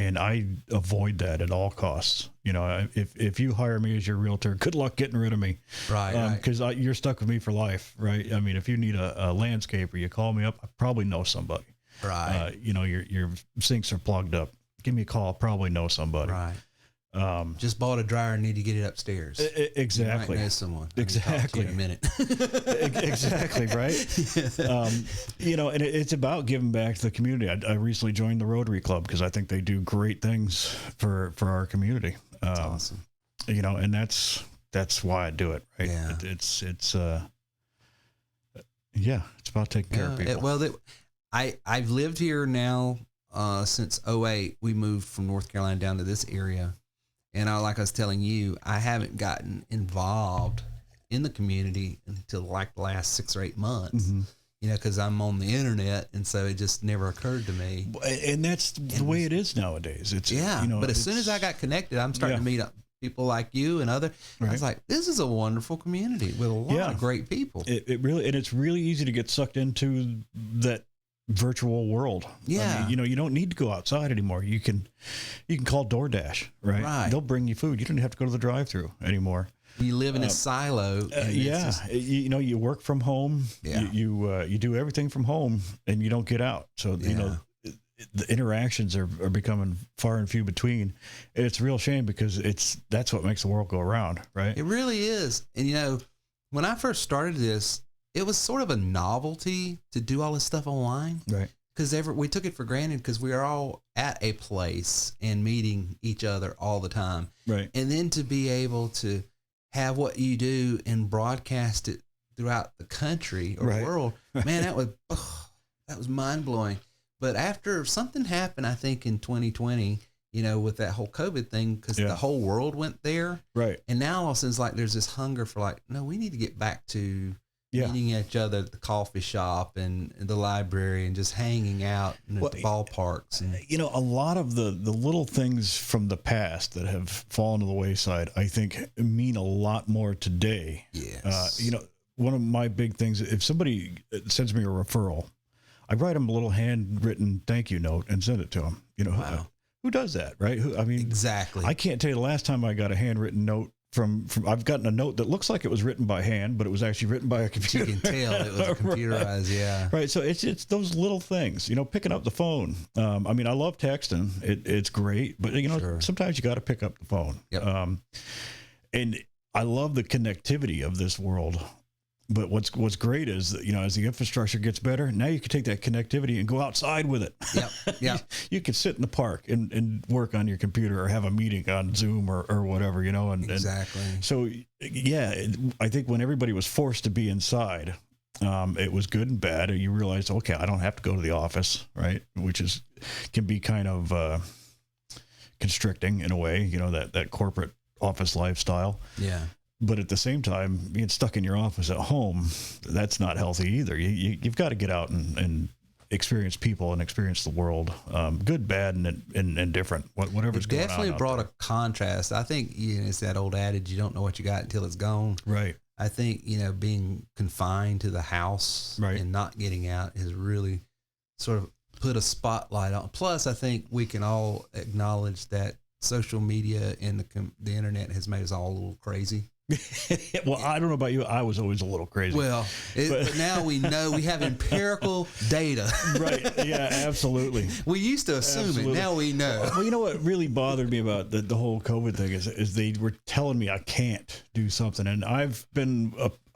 And I avoid that at all costs. If you hire me as your realtor, good luck getting rid of me. Right. Because you're stuck with me for life. Right. I mean, if you need a landscaper, you call me up, I probably know somebody. Right. Your sinks are plugged up. Give me a call. Probably know somebody. Right. Just bought a dryer and need to get it upstairs. Exactly. You might know someone. Exactly. In a minute. Exactly. Right. And it's about giving back to the community. I recently joined the Rotary Club because I think they do great things for our community. That's awesome. And that's why I do it. Right. Yeah. It's about taking care of people. I've lived here now since 2008. We moved from North Carolina down to this area. And like I was telling you, I haven't gotten involved in the community until like the last 6 or 8 months, because I'm on the internet. And so it just never occurred to me. And that's the way it is nowadays. But as soon as I got connected, I'm starting to meet up people like you and other. Right. I was like, this is a wonderful community with a lot of great people. It really, and it's really easy to get sucked into that virtual world. Yeah. I mean, you don't need to go outside anymore. You can call DoorDash, right? Right. They'll bring you food. You don't have to go to the drive-through anymore. You live in a silo. You work from home. Yeah. You do everything from home, and you don't get out. So the interactions are becoming far and few between. And it's a real shame because that's what makes the world go around, right? It really is. And you know, when I first started this, it was sort of a novelty to do all this stuff online. Right. Because we took it for granted because we are all at a place and meeting each other all the time. Right. And then to be able to have what you do and broadcast it throughout the country or world, man, that was mind blowing. But after something happened, I think in 2020, you know, with that whole COVID thing, because the whole world went there. Right. And now all of a sudden it's like there's this hunger for like, no, we need to get back to meeting each other at the coffee shop and the library and just hanging out in the ballparks. And, you know, a lot of the little things from the past that have fallen to the wayside, I think mean a lot more today. Yes. You know, one of my big things, if somebody sends me a referral, I write them a little handwritten thank you note and send it to them. You know, who does that, right? I mean, exactly. I can't tell you the last time I got a handwritten note from I've gotten a note that looks like it was written by hand, but it was actually written by a computer. You can tell it was computerized, Right. So it's those little things, you know, picking up the phone. I mean, I love texting. It's great, but you know, sometimes you got to pick up the phone. Yep. And I love the connectivity of this world. But what's great is that, you know, as the infrastructure gets better, now you can take that connectivity and go outside with it. Yep. You can sit in the park and work on your computer or have a meeting on Zoom or whatever, you know. Exactly. So, yeah, I think when everybody was forced to be inside, it was good and bad. You realized, okay, I don't have to go to the office, right? Which can be kind of constricting in a way, you know, that corporate office lifestyle. Yeah. But at the same time, being stuck in your office at home, that's not healthy either. You've got to get out and experience people and experience the world, good, bad, and different, whatever's going on. It definitely brought a contrast. I think it's that old adage, you don't know what you got until it's gone. Right. I think, you know, being confined to the house and not getting out has really sort of put a spotlight on. Plus, I think we can all acknowledge that social media and the internet has made us all a little crazy. Well, I don't know about you. I was always a little crazy. Well, but now we know, we have empirical data. Right. Yeah, absolutely. We used to assume it. Now we know. Well, you know what really bothered me about the whole COVID thing is they were telling me I can't do something. And I've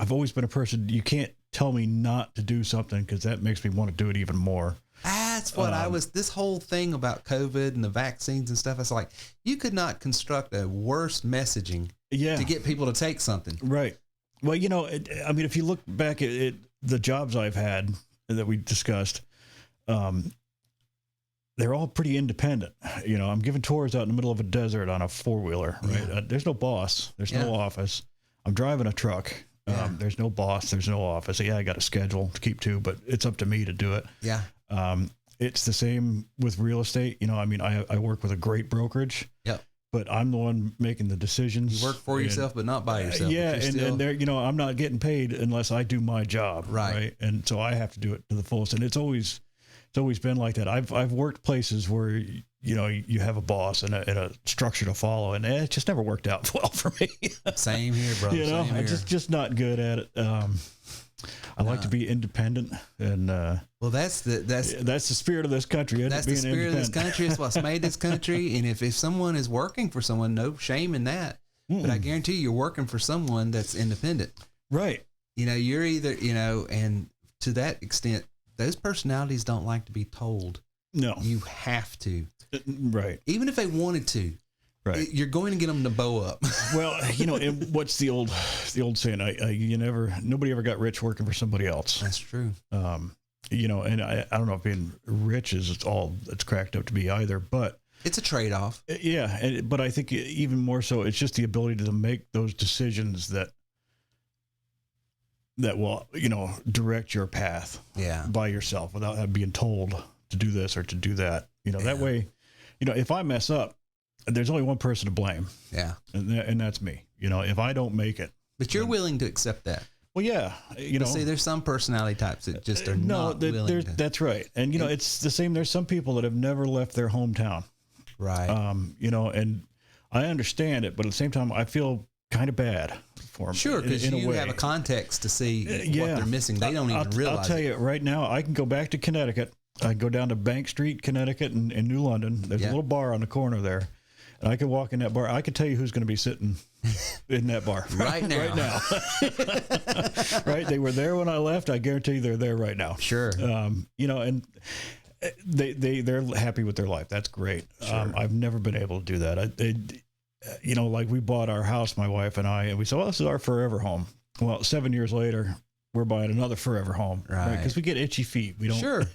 always been a person, you can't tell me not to do something because that makes me want to do it even more. That's what this whole thing about COVID and the vaccines and stuff. It's like, you could not construct a worse messaging to get people to take something. Right. Well, you know, I mean, if you look back at the jobs I've had that we discussed, they're all pretty independent. You know, I'm giving tours out in the middle of a desert on a 4-wheeler, right? Yeah. There's no boss. There's no office. I'm driving a truck. There's no boss. There's no office. Yeah, I got a schedule to keep to, but it's up to me to do it. Yeah. It's the same with real estate. You know, I mean, I work with a great brokerage. Yep. But I'm the one making the decisions. You work for yourself, but not by yourself. Yeah, and there, you know, I'm not getting paid unless I do my job. Right. And so I have to do it to the fullest. And it's always been like that. I've worked places where, you know, you have a boss and a structure to follow, and it just never worked out well for me. Same here, brother. You know, I'm just not good at it. I like to be independent, and well, that's the spirit of this country. That's the spirit of this country. It's what's made this country. And if someone is working for someone, no shame in that. But I guarantee you're working for someone that's independent. Right. You know, you're either, you know, and to that extent, those personalities don't like to be told. No, you have to. Right. Even if they wanted to. Right. You're going to get them to bow up. Well, you know, and what's the old saying? Nobody ever got rich working for somebody else. That's true. You know, and I don't know if being rich is all it's cracked up to be either, but it's a trade-off. Yeah. But I think even more so, it's just the ability to make those decisions that will, you know, direct your path by yourself without being told to do this or to do that. You know, that way, you know, if I mess up, there's only one person to blame. Yeah. And that's me. You know, if I don't make it. But you're willing to accept that. Well, yeah. You know, see, there's some personality types that just are not willing to. That's right. And, you know, it's the same. There's some people that have never left their hometown. Right. You know, and I understand it, but at the same time, I feel kind of bad for them. Sure, because you have a context to see what they're missing. They don't even realize. I'll tell you right now, I can go back to Connecticut I go down to Bank Street, Connecticut, in New London. There's a little bar on the corner there. And I could walk in that bar. I could tell you who's going to be sitting in that bar right now. Right now. Right? They were there when I left. I guarantee they're there right now. Sure. You know, and they're happy with their life. That's great. Sure. I've never been able to do that. You know, like we bought our house, my wife and I, and we said, well, this is our forever home. Well, 7 years later, we're buying another forever home, right? Because we get itchy feet. We don't.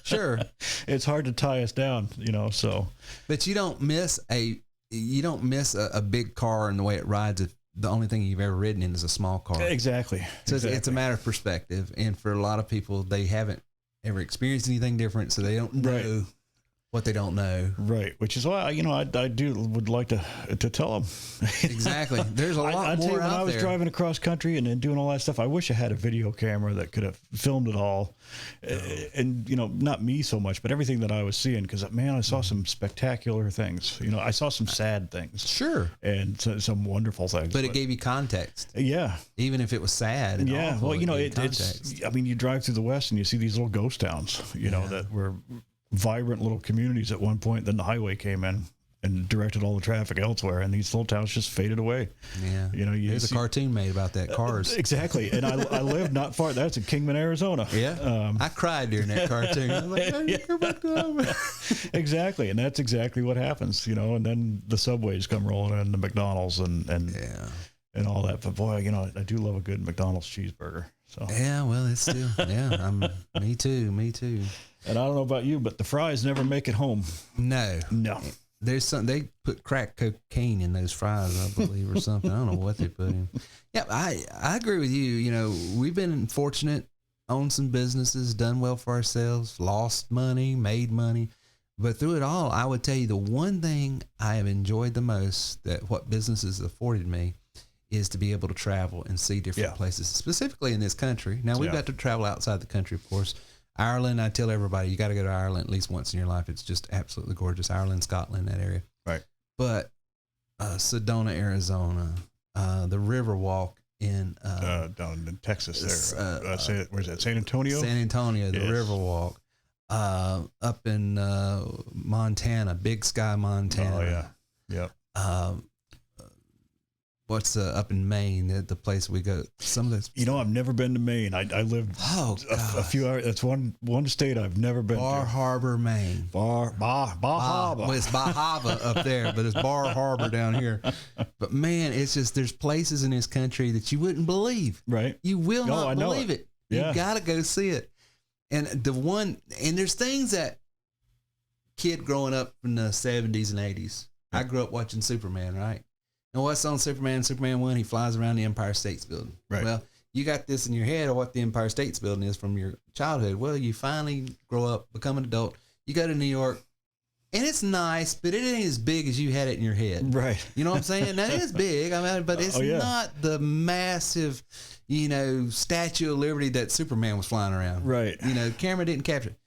Sure. It's hard to tie us down, you know. So, but you don't miss a big car and the way it rides if the only thing you've ever ridden in is a small car. Exactly. So it's a matter of perspective, and for a lot of people, they haven't ever experienced anything different, so they don't know what they don't know. Right. Which is why, you know, I would like to tell them. Exactly. There's a lot more when out I was there. driving across country and then doing all that stuff, I wish I had a video camera that could have filmed it all. And, you know, not me so much, but everything that I was seeing, because, man, I saw some spectacular things. You know, I saw some sad things. Sure. And some wonderful things. But it gave you context. Yeah. Even if it was sad. And awful, well, you know, it's, I mean, you drive through the West and you see these little ghost towns, you know, that were vibrant little communities at one point. Then the highway came in and directed all the traffic elsewhere, and these little towns just faded away. Yeah, you know, there's a cartoon made about that. Cars. Exactly. And I live not far. That's in Kingman, Arizona. Yeah. I cried during that cartoon. I was like, I need to go back to home. Exactly, and that's exactly what happens. You know, and then the subways come rolling in, the McDonald's and all that. But boy, you know, I do love a good McDonald's cheeseburger. So yeah, well, it's still me too. And I don't know about you, but the fries never make it home. No. There's some, they put crack cocaine in those fries, I believe, or something. I don't know what they put in. Yeah, I agree with you. You know, we've been fortunate, owned some businesses, done well for ourselves, lost money, made money. But through it all, I would tell you the one thing I have enjoyed the most, that what businesses afforded me, is to be able to travel and see different places, specifically in this country. Now, we've got to travel outside the country, of course. Ireland, I tell everybody, you got to go to Ireland at least once in your life. It's just absolutely gorgeous. Ireland, Scotland, that area. Right. But Sedona, Arizona, the Riverwalk in down in Texas there. Where's that? San Antonio? San Antonio, the Riverwalk. Up in Montana, Big Sky, Montana. Oh, yeah. What's up in Maine, the place we go? Some of those. You know, I've never been to Maine. I lived a few hours. That's one state I've never been to. Bar Harbor, Maine. Bar Harbor. Well, it's Bahava up there, but it's Bar Harbor down here. But man, it's just, there's places in this country that you wouldn't believe. Right. You will not believe it. Yeah. You got to go see it. And there's things that kid growing up in the 70s and 80s. I grew up watching Superman, right? And what's on Superman? Superman 1, he flies around the Empire State's Building. Right. Well, you got this in your head of what the Empire State's Building is from your childhood. Well, you finally grow up, become an adult. You go to New York, and it's nice, but it ain't as big as you had it in your head. Right. You know what I'm saying? Now, it is big, but it's not the massive, you know, Statue of Liberty that Superman was flying around. Right. You know, camera didn't capture it.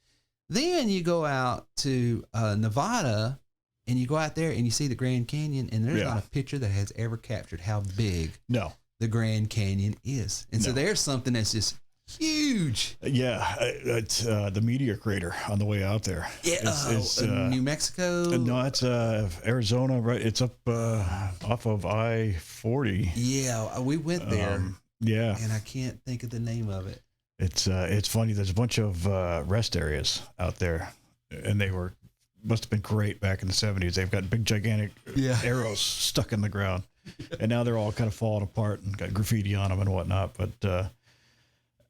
Then you go out to Nevada, and you go out there and you see the Grand Canyon, and there's not a picture that has ever captured how big the Grand Canyon is. And so there's something that's just huge. Yeah, it's the meteor crater on the way out there. Yeah, it's New Mexico. No, it's Arizona. Right, it's up off of I-40. Yeah, we went there. And I can't think of the name of it. It's funny. There's a bunch of rest areas out there, and they must have been great back in the 70s. They've got big, gigantic arrows stuck in the ground, and now they're all kind of falling apart and got graffiti on them and whatnot. But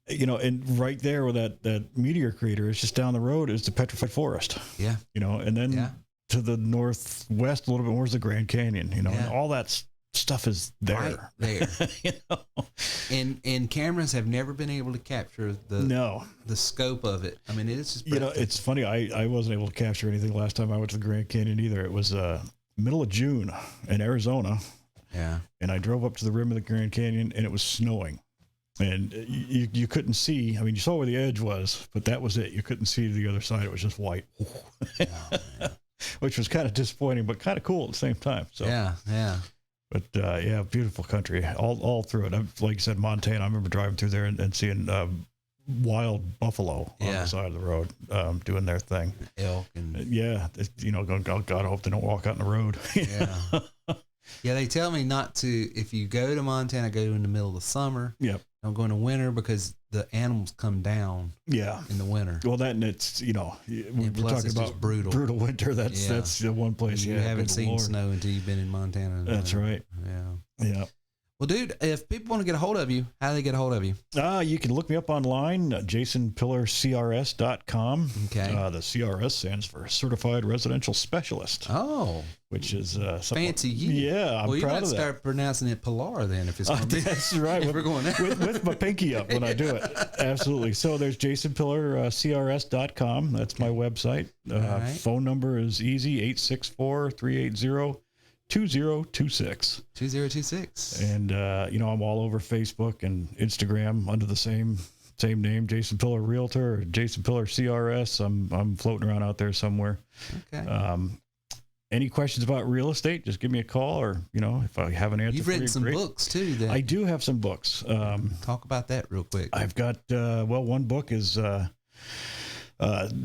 you know, and right there where that meteor crater is, just down the road, is the petrified forest. Yeah, you know, and then to the northwest a little bit more is the Grand Canyon. You know, and all that stuff is there. Right there. You know? And cameras have never been able to capture the scope of it. I mean, it's just, you know, it's funny. I wasn't able to capture anything last time I went to the Grand Canyon either. It was middle of June in Arizona. Yeah. And I drove up to the rim of the Grand Canyon, and it was snowing. And you couldn't see. I mean, you saw where the edge was, but that was it. You couldn't see the other side. It was just white. Which was kind of disappointing, but kind of cool at the same time. So yeah. But beautiful country all through it. Like you said, Montana. I remember driving through there and seeing wild buffalo on the side of the road, doing their thing. Elk and God, I hope they don't walk out in the road. Yeah, they tell me not to. If you go to Montana, go in the middle of the summer. Yep. Don't go in the winter because the animals come down. Yeah. In the winter. Well, that and it's we're talking about brutal winter. That's the one place you haven't seen snow until you've been in Montana. That's right. Yeah. Well, dude, if people want to get a hold of you, how do they get a hold of you? You can look me up online, jasonpillarcrs.com. Okay. The CRS stands for Certified Residential Specialist. Oh. Which is fancy you. Yeah, I'm proud of that. Well, you might start pronouncing it Pilar then if it's going to be. That's right. If we're going with my pinky up when I do it. Absolutely. So there's jasonpillarcrs.com. That's my website. Right. Phone number is easy, 864-380-2026. 2026. And I'm all over Facebook and Instagram under the same name, Jason Pillar Realtor or Jason Pillar CRS. I'm floating around out there somewhere. Okay. Any questions about real estate, just give me a call, or if I have an answer. You've written some books too. I do have some books. Talk about that real quick. I've got one book is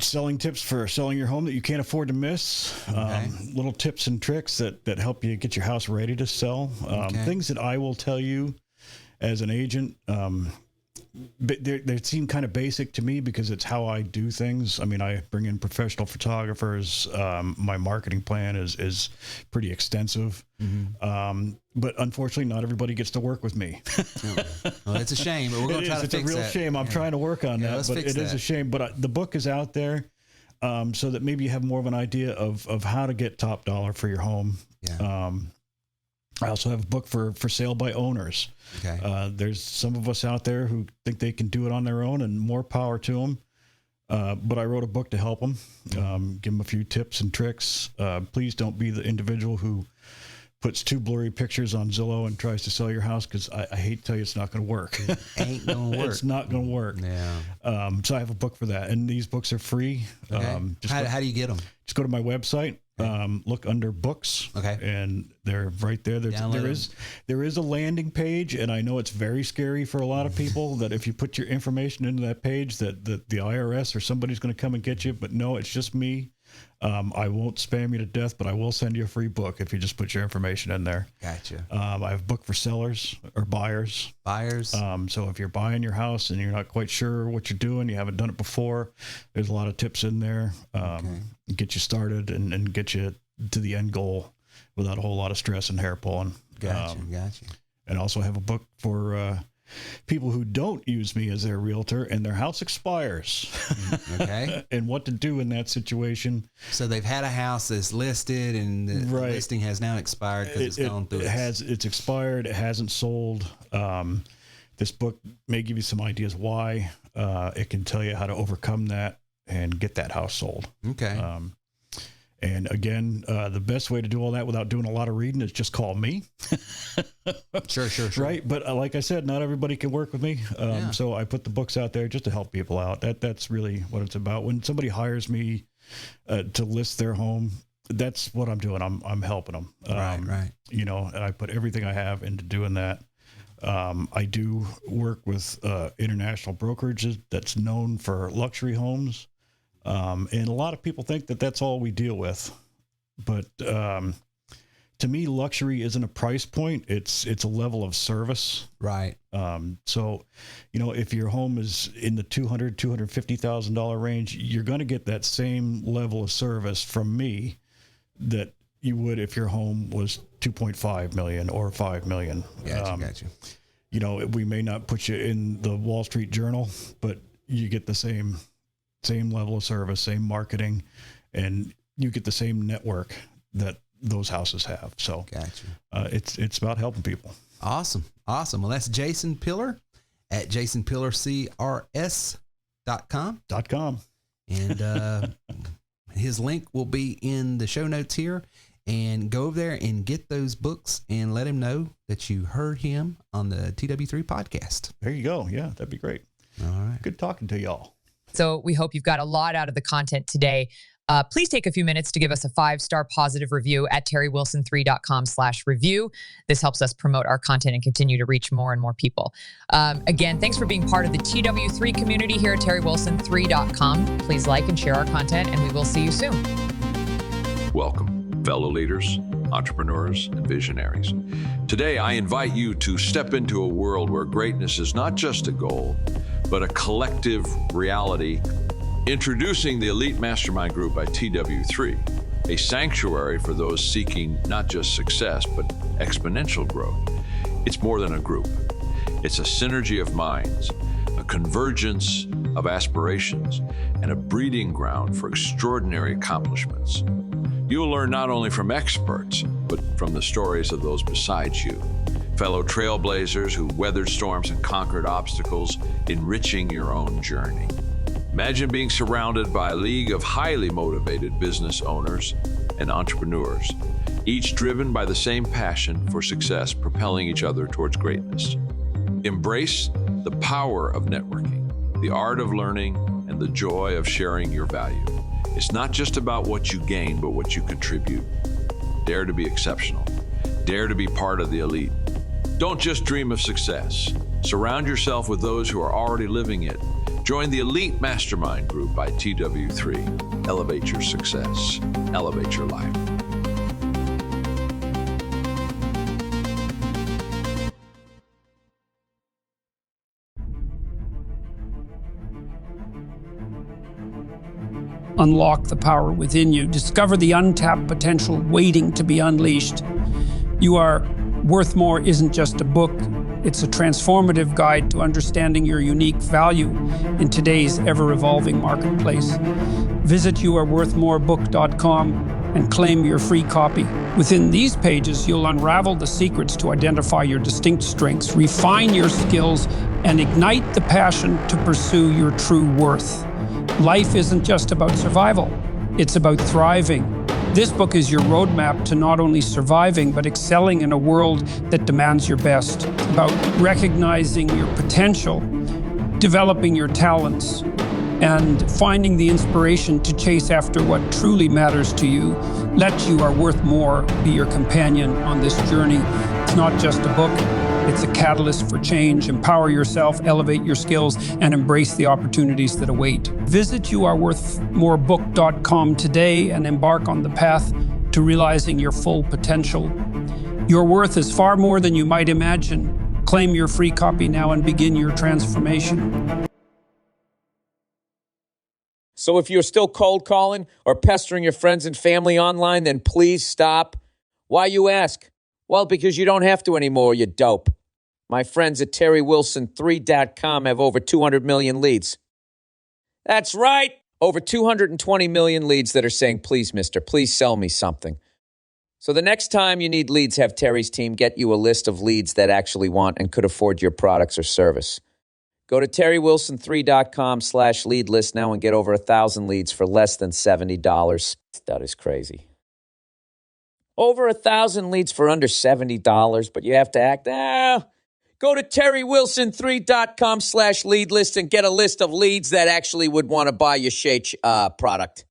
selling tips for selling your home that you can't afford to miss. Okay. Little tips and tricks that help you get your house ready to sell. Things that I will tell you as an agent. But they seem kind of basic to me because it's how I do things. I mean, I bring in professional photographers. My marketing plan is pretty extensive. Mm-hmm. But unfortunately, not everybody gets to work with me. Well, it's a shame, but we're going to try to fix that. It's a real shame. I'm trying to work on that, but it is a shame. But the book is out there so that maybe you have more of an idea of how to get top dollar for your home. Yeah. I also have a book for sale by owners. Okay. There's some of us out there who think they can do it on their own, and more power to them. But I wrote a book to help them, give them a few tips and tricks. Please don't be the individual who puts 2 blurry pictures on Zillow and tries to sell your house, because I hate to tell you it's not going to work. It ain't going to work. It's not going to work. Yeah. So I have a book for that, and these books are free. Okay. How do you get them? Just go to my website. Look under books. Okay. And they're right there. There is a landing page, and I know it's very scary for a lot of people that if you put your information into that page that the IRS or somebody's going to come and get you. But no, it's just me. I won't spam you to death, but I will send you a free book if you just put your information in there. Gotcha. I have a book for sellers or buyers. So if you're buying your house and you're not quite sure what you're doing, you haven't done it before, there's a lot of tips in there. Get you started and get you to the end goal without a whole lot of stress and hair pulling. Gotcha. And also have a book for people who don't use me as their realtor and their house expires. Okay. And what to do in that situation. So they've had a house that's listed and the listing has now expired because it's gone through. It's expired. It hasn't sold. This book may give you some ideas why. It can tell you how to overcome that and get that house sold. Okay. And again, the best way to do all that without doing a lot of reading is just call me. Sure. Right. But like I said, not everybody can work with me. So I put the books out there just to help people out. That's really what it's about. When somebody hires me to list their home, that's what I'm doing. I'm helping them. Right. And I put everything I have into doing that. I do work with international brokerages that's known for luxury homes. And a lot of people think that that's all we deal with, but to me, luxury isn't a price point. It's a level of service. Right. So, if your home is in the $250,000 range, you're going to get that same level of service from me that you would if your home was 2.5 million or 5 million. Gotcha. We may not put you in the Wall Street Journal, but you get the same level of service, same marketing, and you get the same network that those houses have. So gotcha. It's about helping people. Awesome. Well, that's Jason Pillar at jasonpillarcrs.com. And his link will be in the show notes here. And go over there and get those books and let him know that you heard him on the TW3 podcast. There you go. Yeah, that'd be great. All right. Good talking to y'all. So we hope you've got a lot out of the content today. Please take a few minutes to give us a 5-star positive review at terrywilson3.com/review. This helps us promote our content and continue to reach more and more people. Again, thanks for being part of the TW3 community here at terrywilson3.com. Please like and share our content, and we will see you soon. Welcome, fellow leaders, entrepreneurs, and visionaries. Today, I invite you to step into a world where greatness is not just a goal, but a collective reality. Introducing the Elite Mastermind Group by TW3, a sanctuary for those seeking not just success, but exponential growth. It's more than a group. It's a synergy of minds, a convergence of aspirations, and a breeding ground for extraordinary accomplishments. You'll learn not only from experts, but from the stories of those beside you, fellow trailblazers who weathered storms and conquered obstacles, enriching your own journey. Imagine being surrounded by a league of highly motivated business owners and entrepreneurs, each driven by the same passion for success, propelling each other towards greatness. Embrace the power of networking, the art of learning, and the joy of sharing your value. It's not just about what you gain, but what you contribute. Dare to be exceptional. Dare to be part of the elite. Don't just dream of success. Surround yourself with those who are already living it. Join the Elite Mastermind Group by TW3. Elevate your success. Elevate your life. Unlock the power within you. Discover the untapped potential waiting to be unleashed. You Are Worth More isn't just a book. It's a transformative guide to understanding your unique value in today's ever-evolving marketplace. Visit youareworthmorebook.com and claim your free copy. Within these pages, you'll unravel the secrets to identify your distinct strengths, refine your skills, and ignite the passion to pursue your true worth. Life isn't just about survival. It's about thriving. This book is your roadmap to not only surviving, but excelling in a world that demands your best. About recognizing your potential, developing your talents, and finding the inspiration to chase after what truly matters to you. Let You Are Worth More be your companion on this journey. It's not just a book. It's a catalyst for change. Empower yourself, elevate your skills, and embrace the opportunities that await. Visit youareworthmorebook.com today and embark on the path to realizing your full potential. Your worth is far more than you might imagine. Claim your free copy now and begin your transformation. So if you're still cold calling or pestering your friends and family online, then please stop. Why, you ask? Well, because you don't have to anymore, you dope. My friends at terrywilson3.com have over 200 million leads. That's right. Over 220 million leads that are saying, please, mister, please sell me something. So the next time you need leads, have Terry's team get you a list of leads that actually want and could afford your products or service. Go to terrywilson3.com/lead list now and get over 1,000 leads for less than $70. That is crazy. Over 1,000 leads for under $70, but you have to act. Go to terrywilson3.com/lead list and get a list of leads that actually would want to buy your shade product.